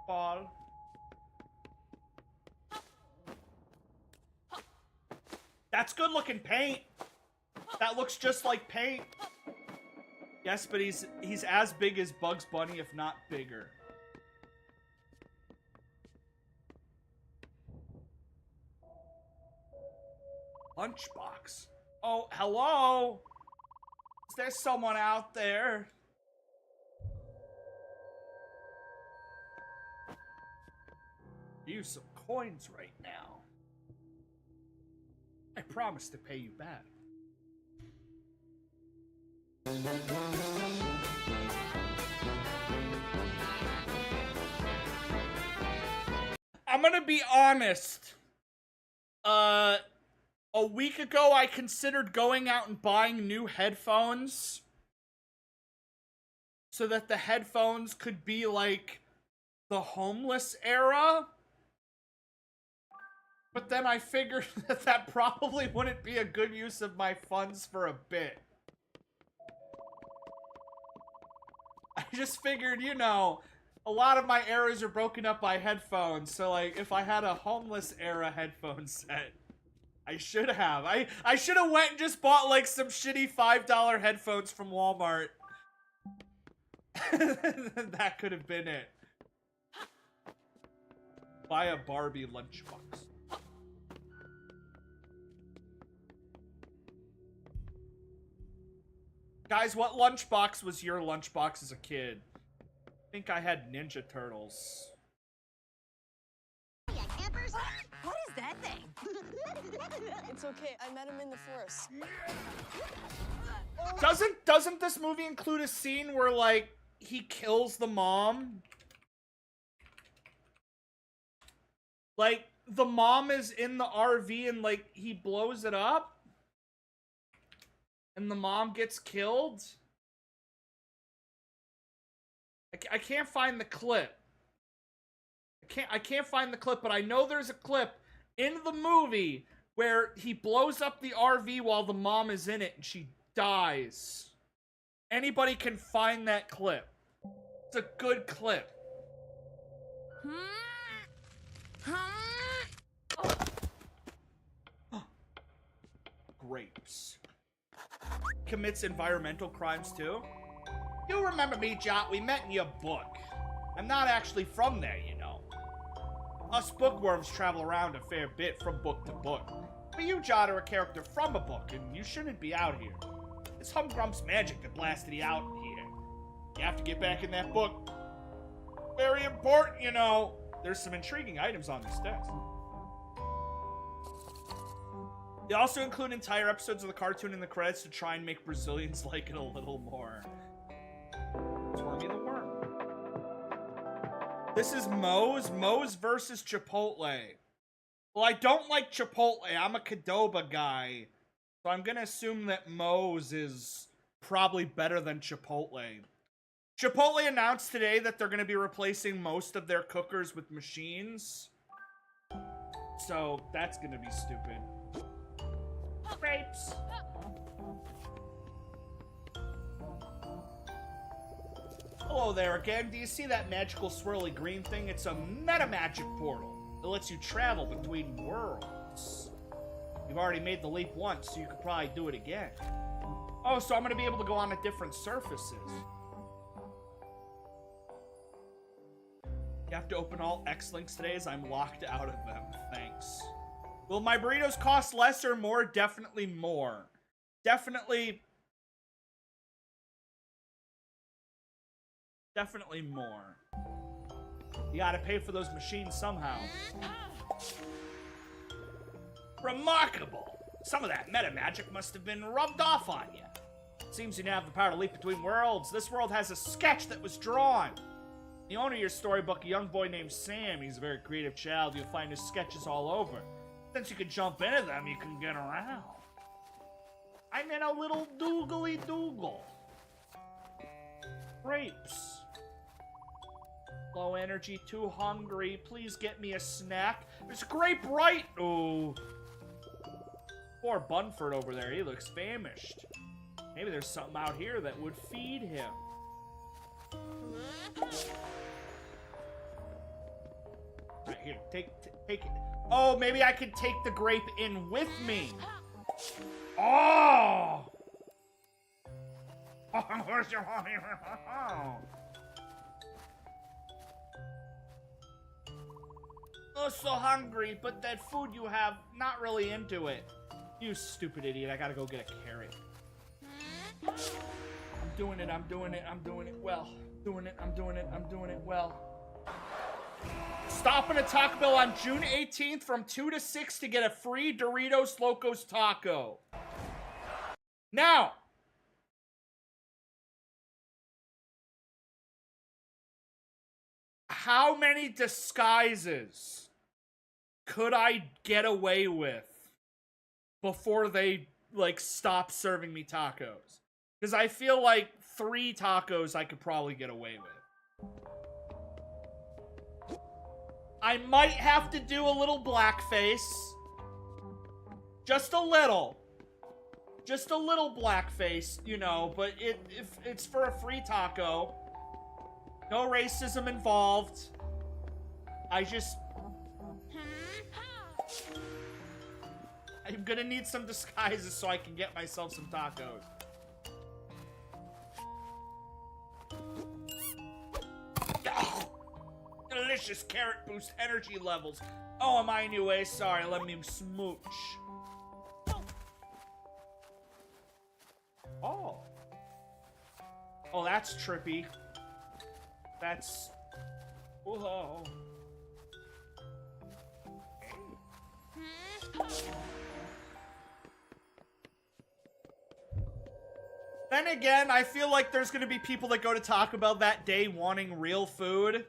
S1: Fall. That's good looking paint. That looks just like paint. Yes, but he's as big as Bugs Bunny, if not bigger. Lunchbox. Oh, hello? Is there someone out there? Use some coins right now. I promise to pay you back. I'm gonna be honest. A week ago, I considered going out and buying new headphones so that the headphones could be like the homeless era. But then I figured that that probably wouldn't be a good use of my funds for a bit. I just figured, you know, a lot of my eras are broken up by headphones, so like if I had a homeless era headphone set, I should have. I should have went and just bought like some shitty $5 headphones from Walmart. That could have been it. Buy a Barbie lunchbox. Guys, what lunchbox was your lunchbox as a kid? I think I had Ninja Turtles.
S18: Yeah, campers. What is that thing? It's okay. I met him in the forest.
S1: Doesn't this movie include a scene where like he kills the mom? Like the mom is in the RV and like he blows it up? And the mom gets killed? I can't find the clip. I can't find the clip, but I know there's a clip in the movie where he blows up the RV while the mom is in it and she dies. Anybody can find that clip. It's a good clip. Grapes. Commits environmental crimes too? You remember me, Jot? We met in your book. I'm not actually from there, you know. Us bookworms travel around a fair bit from book to book. But you, Jot, are a character from a book, and you shouldn't be out here. It's Humgrump's magic that blasted you out here. You have to get back in that book. Very important, you know. There's some intriguing items on this desk. They also include entire episodes of the cartoon in the credits to try and make Brazilians like it a little more. Wormy the Worm. This is Moe's. Moe's versus Chipotle. Well, I don't like Chipotle. I'm a Qdoba guy. So I'm gonna assume that Moe's is probably better than Chipotle. Chipotle announced today that they're gonna be replacing most of their cookers with machines. So that's gonna be stupid. Grapes. Hello there again. Do you see that magical swirly green thing? It's a meta magic portal. It lets you travel between worlds. You've already made the leap once, so you could probably do it again. Oh, so I'm gonna be able to go on to different surfaces. You have to open all X-Links today as I'm locked out of them. Thanks. Will my burritos cost less or more? Definitely more. Definitely more. You gotta pay for those machines somehow. Remarkable! Some of that meta magic must have been rubbed off on you. Seems you now have the power to leap between worlds. This world has a sketch that was drawn. The owner of your storybook, a young boy named Sam. He's a very creative child. You'll find his sketches all over. Since you can jump into them, you can get around. I'm in a little doogly doogle. Grapes. Low energy, too hungry. Please get me a snack. There's a grape right. Oh. Poor Bunford over there. He looks famished. Maybe there's something out here that would feed him. Right here, take it. Oh, maybe I could take the grape in with me. Oh! I'm so hungry, but that food you have, not really into it. You stupid idiot, I gotta go get a carrot. I'm doing it, I'm doing it, I'm doing it well. Doing it, I'm doing it, I'm doing it well. Stopping at Taco Bell on June 18th from 2 to 6 to get a free Doritos Locos Taco. Now, how many disguises could I get away with before they, like, stop serving me tacos? Because I feel like 3 tacos I could probably get away with. I might have to do a little blackface. Just a little. Just a little blackface, you know, but if it's for a free taco. No racism involved. I'm gonna need some disguises so I can get myself some tacos. Delicious carrot boost energy levels. Oh, am I in your way? Sorry, let me smooch. Oh. Oh, that's trippy. That's... Whoa. Then again, I feel like there's gonna be people that go to Taco Bell that day wanting real food.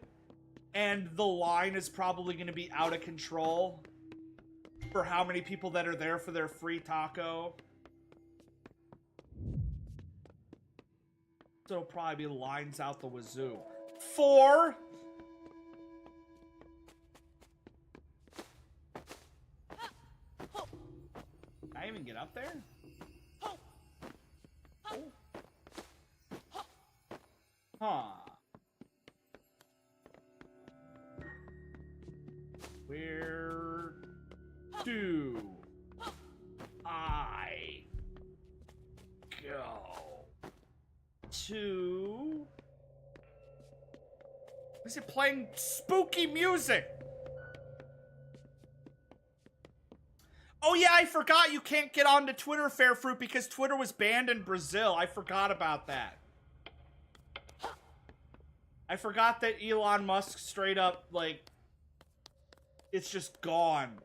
S1: And the line is probably going to be out of control for how many people that are there for their free taco. So it'll probably be lines out the wazoo. 4. Can I even get up there? Oh. Huh. Where do I go to? Is it playing spooky music? Oh yeah, I forgot you can't get onto Twitter, Fairfruit, because Twitter was banned in Brazil. I forgot about that. I forgot that Elon Musk straight up, like... It's just gone.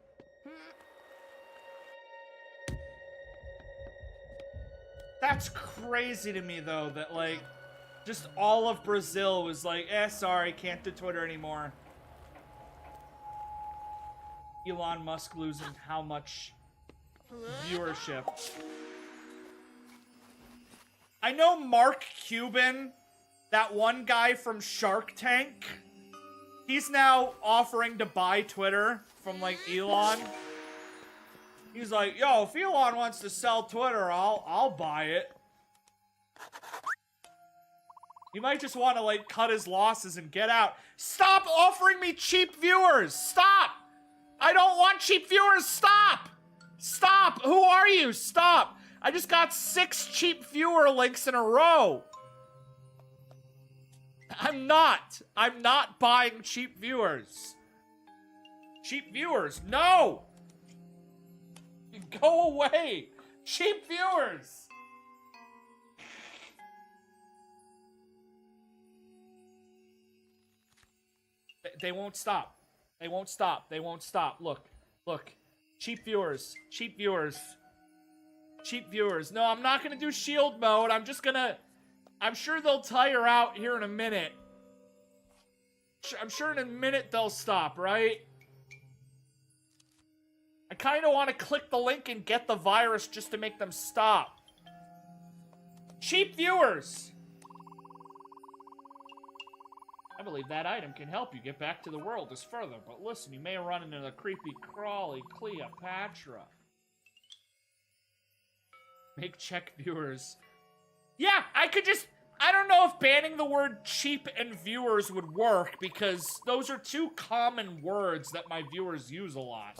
S1: That's crazy to me, though, that, like, just all of Brazil was like, sorry, can't do Twitter anymore. Elon Musk losing how much viewership. I know Mark Cuban, that one guy from Shark Tank... He's now offering to buy Twitter from, like, Elon. He's like, yo, if Elon wants to sell Twitter, I'll buy it. He might just want to, like, cut his losses and get out. Stop offering me cheap viewers! Stop! I don't want cheap viewers! Stop! Stop! Who are you? Stop! I just got 6 cheap viewer links in a row. I'm not buying cheap viewers. Cheap viewers, no! Go away! Cheap viewers! They won't stop. They won't stop. They won't stop. Look. Look. Cheap viewers. Cheap viewers. Cheap viewers. No, I'm not gonna do shield mode. I'm just gonna... I'm sure they'll tire out here in a minute. I'm sure in a minute they'll stop, right? I kind of want to click the link and get the virus just to make them stop. Cheap viewers! I believe that item can help you get back to the world as further, but listen, you may run into the creepy crawly Cleopatra. Make check viewers. Yeah, I could just... I don't know if banning the word cheap and viewers would work, because those are 2 common words that my viewers use a lot.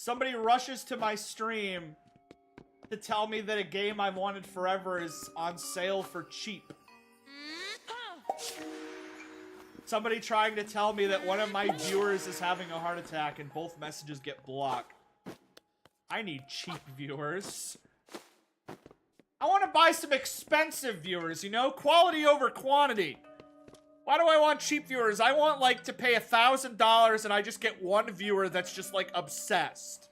S1: Somebody rushes to my stream to tell me that a game I've wanted forever is on sale for cheap. Somebody trying to tell me that one of my viewers is having a heart attack and both messages get blocked. I need cheap viewers. I want to buy some expensive viewers, you know? Quality over quantity. Why do I want cheap viewers? I want, like, to pay $1,000 and I just get one viewer that's just, like, obsessed.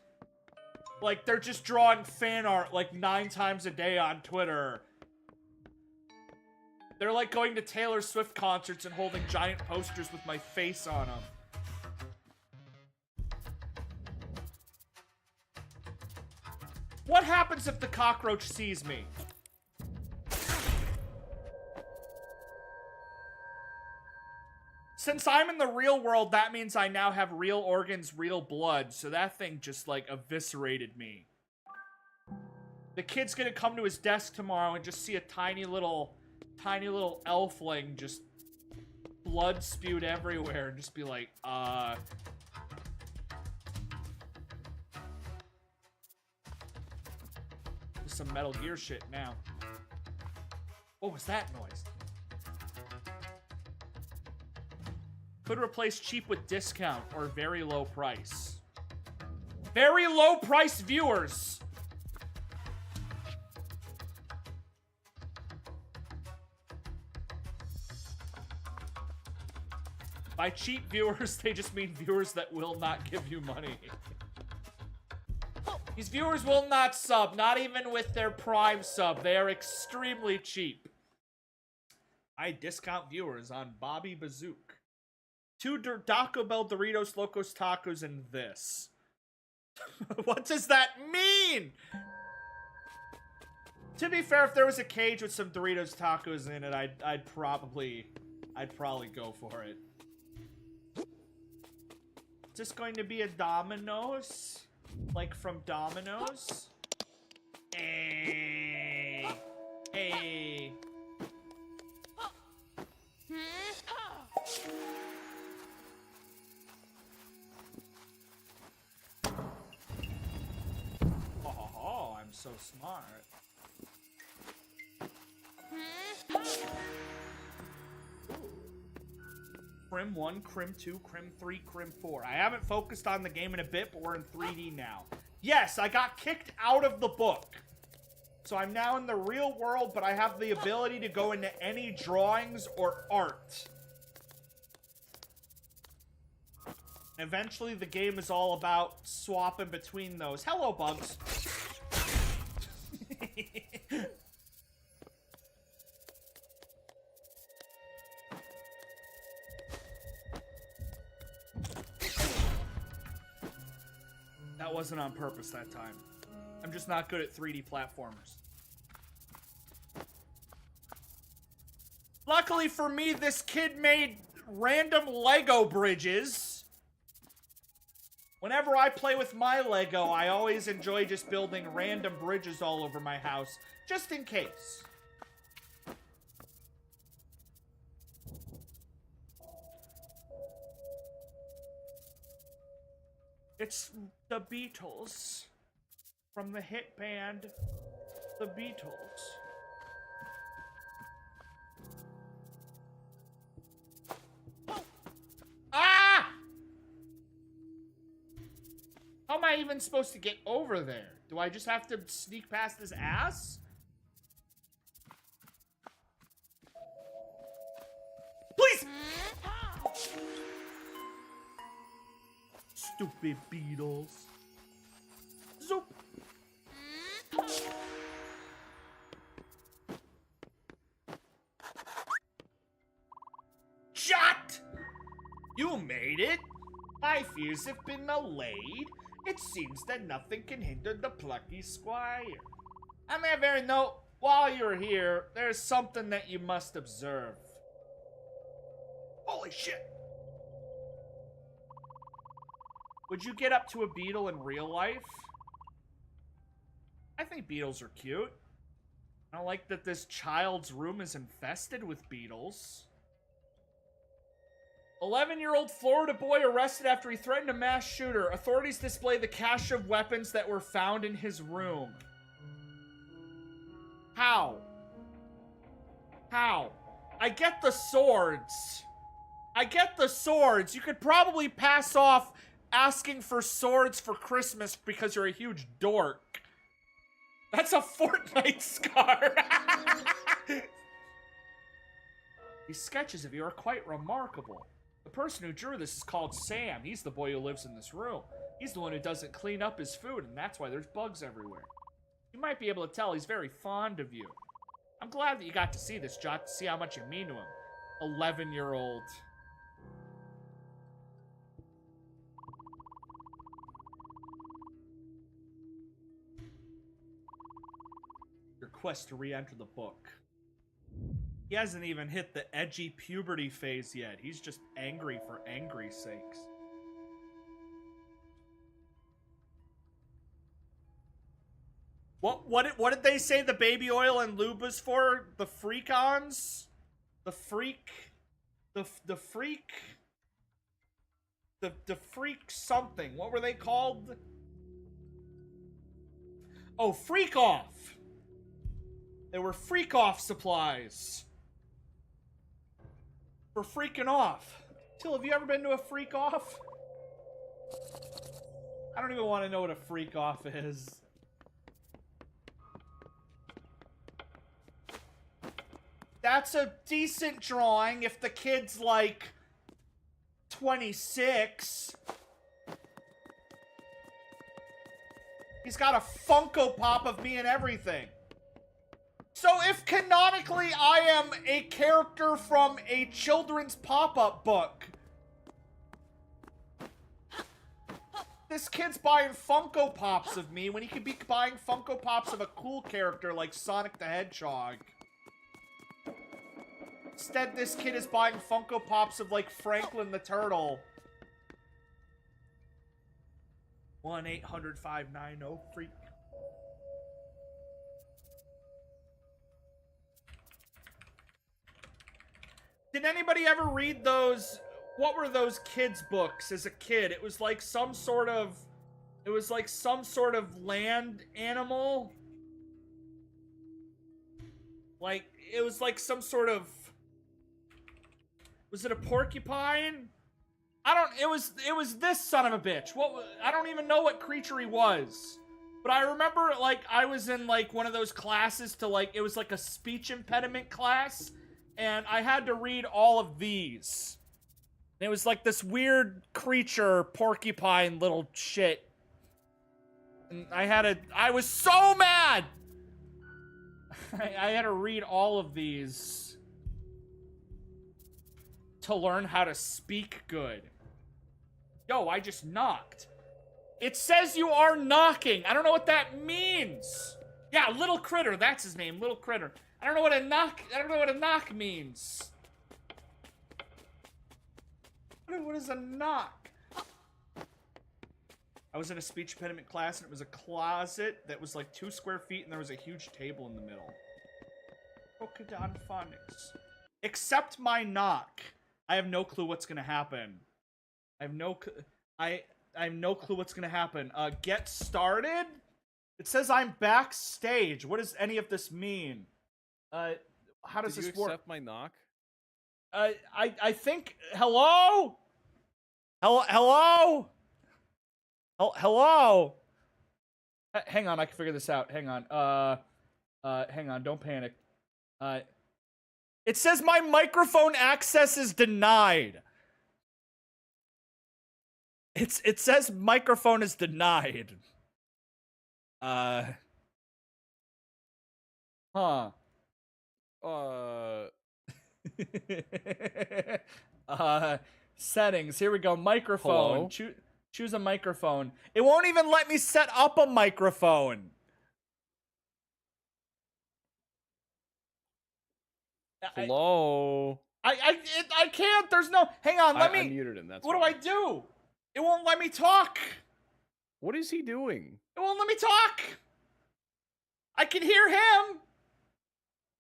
S1: Like, they're just drawing fan art, like, 9 times a day on Twitter. They're, like, going to Taylor Swift concerts and holding giant posters with my face on them. What happens if the cockroach sees me? Since I'm in the real world, that means I now have real organs, real blood, so that thing just, like, eviscerated me. The kid's gonna come to his desk tomorrow and just see a tiny little elfling just blood spewed everywhere and just be like, some Metal Gear shit now. What was that noise? Could replace cheap with discount or very low price. Very low price viewers! By cheap viewers, they just mean viewers that will not give you money. These viewers will not sub, not even with their Prime sub. They are extremely cheap. I discount viewers on Bobby Bazook. 2 Taco Bell Doritos Locos Tacos and this. What does that mean? To be fair, if there was a cage with some Doritos tacos in it, I'd probably go for it. Is this going to be a Domino's? Like from Domino's? Hey. Hey. Oh, I'm so smart. Crim 1, Crim 2, Crim 3, Crim 4. I haven't focused on the game in a bit, but we're in 3D now. Yes, I got kicked out of the book. So I'm now in the real world, but I have the ability to go into any drawings or art. Eventually, the game is all about swapping between those. Hello, bugs. That wasn't on purpose that time. I'm just not good at 3D platformers. Luckily for me, this kid made random Lego bridges. Whenever I play with my Lego, I always enjoy just building random bridges all over my house, just in case. It's the Beatles. From the hit band, The Beatles. Ah! How am I even supposed to get over there? Do I just have to sneak past his ass? Please! Stupid Beatles. Zoop. Shot! You made it? My fears have been allayed. It seems that nothing can hinder the plucky Squire. I may have very note, while you're here, there's something that you must observe. Holy shit! Would you get up to a beetle in real life? I think beetles are cute. I don't like that this child's room is infested with beetles. 11-year-old Florida boy arrested after he threatened a mass shooter. Authorities display the cache of weapons that were found in his room. How? How? I get the swords. I get the swords. You could probably pass off asking for swords for Christmas because you're a huge dork. That's a Fortnite scar. These sketches of you are quite remarkable. The person who drew this is called Sam. He's the boy who lives in this room. He's the one who doesn't clean up his food, and that's why there's bugs everywhere. You might be able to tell he's very fond of you. I'm glad that you got to see this, Jot, to see how much you mean to him. 11-year-old. Your quest to re-enter the book. He hasn't even hit the edgy puberty phase yet. He's just angry for angry's sakes. What did they say the baby oil and lube was for? The freak-ons? The freak something. What were they called? Oh, freak off. They were freak off supplies. For freaking off. Till, have you ever been to a freak off? I don't even want to know what a freak off is. That's a decent drawing if the kid's like 26. He's got a Funko Pop of me and everything. So if canonically I am a character from a children's pop-up book, this kid's buying Funko Pops of me when he could be buying Funko Pops of a cool character like Sonic the Hedgehog. Instead, this kid is buying Funko Pops of, like, Franklin the Turtle. 1-800-590-FREAK. Did anybody ever read those? What were those kids' books as a kid? It was like some sort of... It was like some sort of land animal. Like, it was like some sort of... Was it a porcupine? It was this son of a bitch. I don't even know what creature he was. But I remember, like, I was in, like, one of those classes to, like, it was like a speech impediment class. And I had to read all of these. And it was like this weird creature, porcupine little shit. And I was so mad! I had to read all of these to learn how to speak good. Yo, I just knocked. It says you are knocking. I don't know what that means. Yeah, Little Critter, that's his name, Little Critter. I don't know what a knock means. What is a knock? I was in a speech impediment class and it was a closet that was like 2 square feet and there was a huge table in the middle. Polkadot phonics. Accept my knock. I have no clue what's gonna happen. I have no clue what's gonna happen. Get started? It says I'm backstage. What does any of this mean? How does this work?
S19: Did you accept my knock?
S1: I think, hello? Hello? Hello? Hang on, I can figure this out. Hang on. Hang on, don't panic. It says my microphone access is denied. It says microphone is denied. Huh. Settings. Here we go. Microphone. Choose a microphone. It won't even let me set up a microphone.
S19: Hello.
S1: I can't. There's no. Hang on. Let me.
S19: I muted him. That's
S1: what do I do? It won't let me talk.
S19: What is he doing?
S1: It won't let me talk. I can hear him.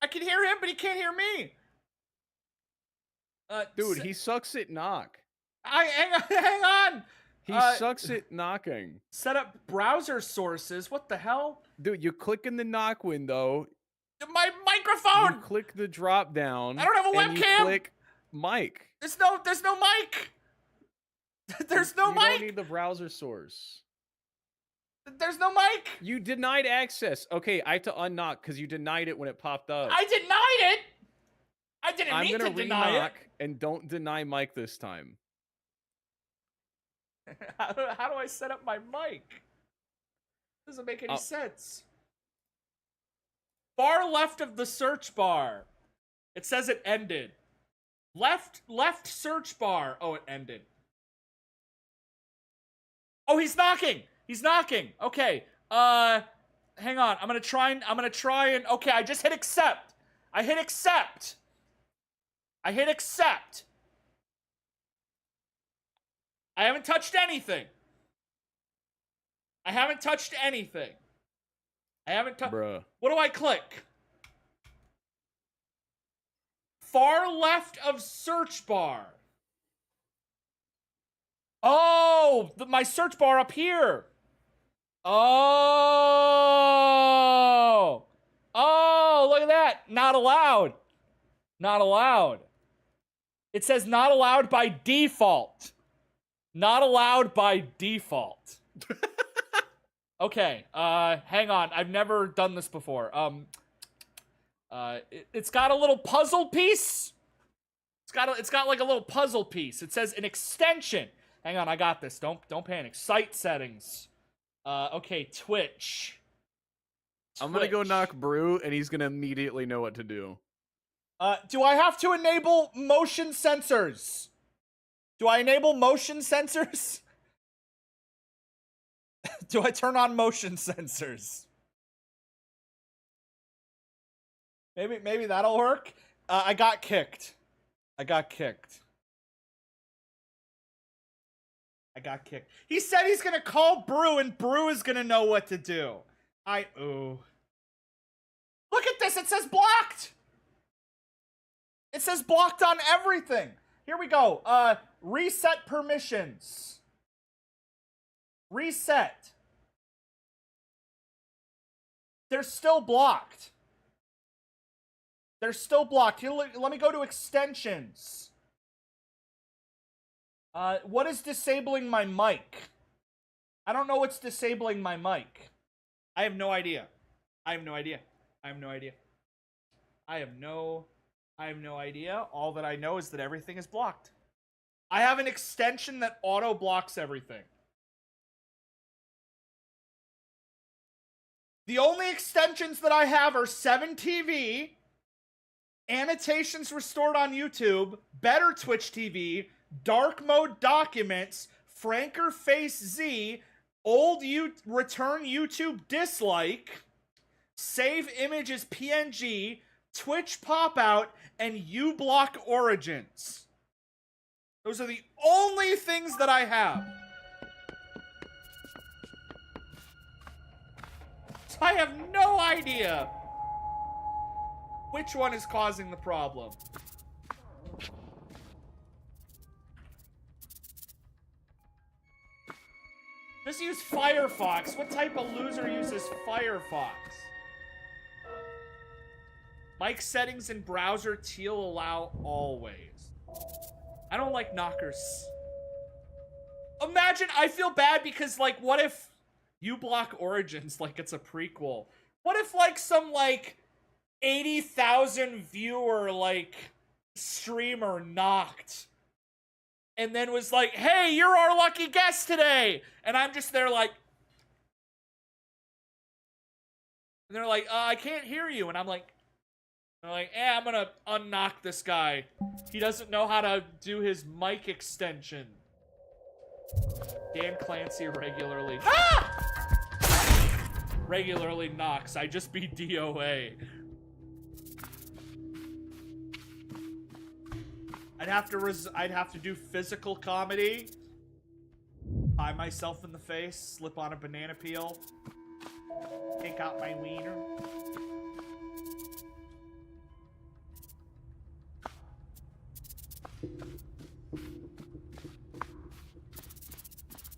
S1: I can hear him, but he can't hear me.
S19: Dude, he sucks at knock.
S1: Hang on.
S19: He sucks at knocking.
S1: Set up browser sources. What the hell?
S19: Dude, you click in the knock window.
S1: My microphone.
S19: You click the drop down.
S1: I don't have a
S19: and
S1: webcam.
S19: You click mic.
S1: There's no mic. There's no
S19: you
S1: mic.
S19: You don't need the browser source.
S1: There's no mic.
S19: You denied access. Okay, I have to unlock because you denied it when it popped up.
S1: I denied it. I didn't mean to deny it.
S19: I'm gonna re-knock and don't deny mic this time.
S1: How do I set up my mic? Doesn't make any sense. Far left of the search bar. It says it ended. Left search bar. Oh, it ended. Oh, he's knocking. He's knocking. Okay. Hang on. I'm gonna try and. Okay, I just hit accept. I hit accept. I haven't touched anything.
S19: Bruh.
S1: What do I click? Far left of search bar. Oh, my search bar up here. Oh, look at that. Not allowed. It says not allowed by default. Okay, hang on. I've never done this before. It's got a little puzzle piece. It's got like a little puzzle piece. It says an extension. Hang on, I got this. Don't panic. Site settings. Okay, Twitch.
S19: I'm gonna go knock Brew, and he's gonna immediately know what to do.
S1: Do I have to enable motion sensors? Do I enable motion sensors? Do I turn on motion sensors? Maybe that'll work. I got kicked. He said he's gonna call Brew, and Brew is gonna know what to do. Ooh. Look at this. It says blocked. It says blocked on everything. Here we go. Reset permissions. Reset. They're still blocked. Here, let me go to extensions. What is disabling my mic? I don't know what's disabling my mic. I have no idea. All that I know is that everything is blocked. I have an extension that auto blocks everything. The only extensions that I have are 7TV, annotations restored on YouTube, better Twitch TV, dark mode documents, Franker Face Z, return YouTube dislike, save images PNG, Twitch pop out, and uBlock origins. Those are the only things that I have. So I have no idea which one is causing the problem. Just use Firefox. What type of loser uses Firefox? Mic settings in browser teal allow always. I don't like knockers. Imagine, I feel bad because, like, what if uBlock Origins, like, it's a prequel? What if, like, some, like, 80,000 viewer, like, streamer knocked and then was like, hey, you're our lucky guest today. And I'm just there like, and they're like, I can't hear you. And I'm like, I'm gonna unknock this guy. He doesn't know how to do his mic extension. Dan Clancy regularly regularly knocks. I just be DOA. I'd have to do physical comedy. Pie myself in the face, slip on a banana peel, take out my wiener.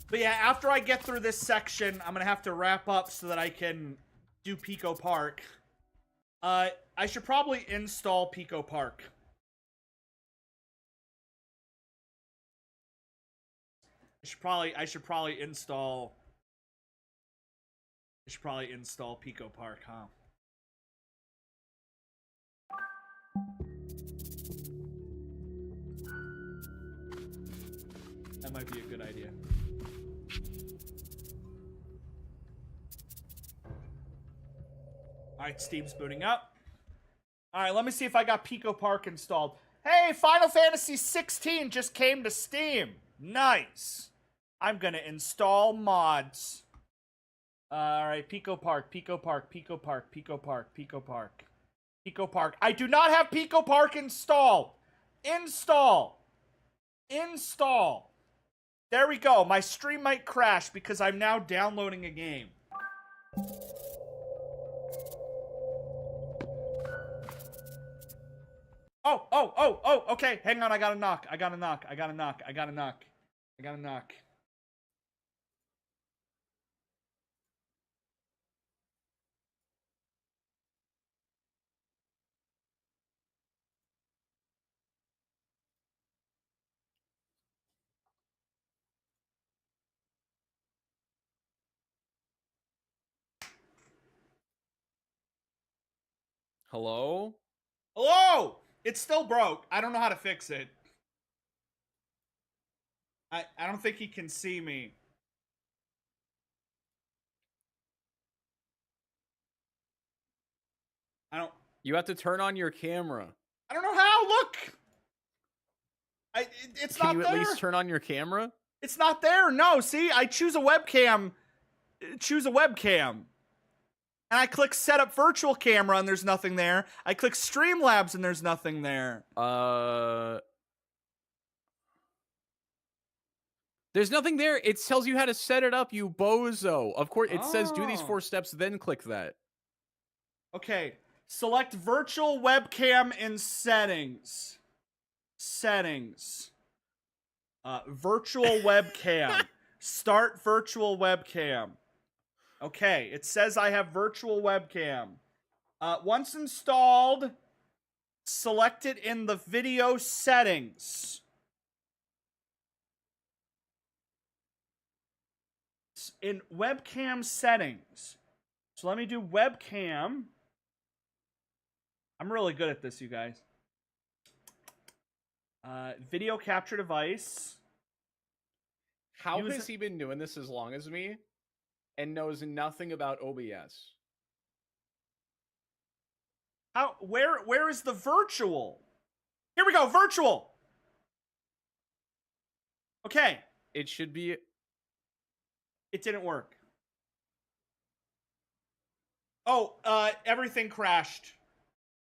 S1: But yeah, after I get through this section, I'm gonna have to wrap up so that I can do Pico Park. I should probably install Pico Park. I should probably install Pico Park, huh? That might be a good idea. Alright, Steam's booting up. Alright, let me see if I got Pico Park installed. Hey, Final Fantasy 16 just came to Steam. Nice. I'm gonna install mods. Alright, Pico Park, Pico Park, Pico Park, Pico Park, Pico Park. Pico Park. I do not have Pico Park installed. Install. Install. There we go. My stream might crash because I'm now downloading a game. Oh, okay. Hang on, I gotta knock.
S19: Hello?
S1: Hello! It's still broke. I don't know how to fix it. I don't think he can see me.
S19: You have to turn on your camera.
S1: I don't know how. Look! It's not there.
S19: Can you at least turn on your camera?
S1: It's not there. No, see? I choose a webcam. And I click set up virtual camera and there's nothing there. I click Streamlabs and there's nothing there.
S19: There's nothing there. It tells you how to set it up, you bozo. Of course, it says do these 4 steps, then click that.
S1: Okay. Select virtual webcam in settings. Settings. Virtual webcam. Start virtual webcam. Okay, it says I have virtual webcam. Once installed, select it in the video settings. In webcam settings. So let me do webcam. I'm really good at this, you guys. Video capture device.
S19: How has he been doing this as long as me and knows nothing about OBS?
S1: Where is the virtual? Here we go, virtual. Okay.
S19: It should be.
S1: It didn't work. Oh, everything crashed.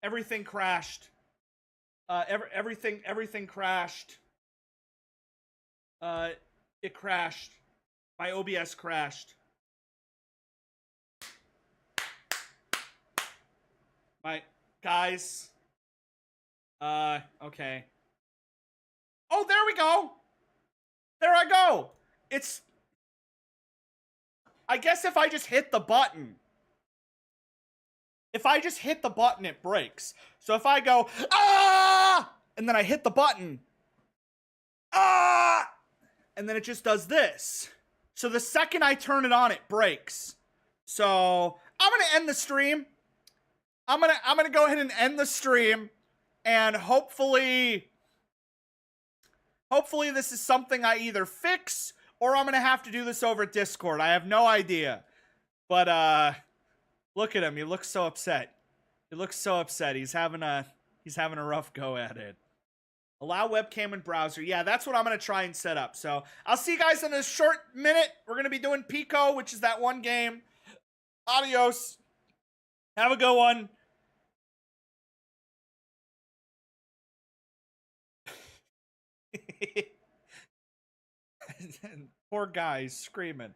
S1: Everything crashed. Everything crashed. It crashed. My OBS crashed. My guys. Okay. Oh, there we go. There I go. It's. I guess if I just hit the button. If I just hit the button, it breaks. So if I go, ah! And then I hit the button. Ah! And then it just does this. So the second I turn it on, it breaks. So I'm going to end the stream. I'm gonna go ahead and end the stream. And hopefully this is something I either fix or I'm going to have to do this over Discord. I have no idea. But, look at him. He looks so upset. He looks so upset. He's having a rough go at it. Allow webcam and browser. Yeah, that's what I'm going to try and set up. So I'll see you guys in a short minute. We're going to be doing Pico, which is that one game. Adios. Have a good one. Poor guy screaming.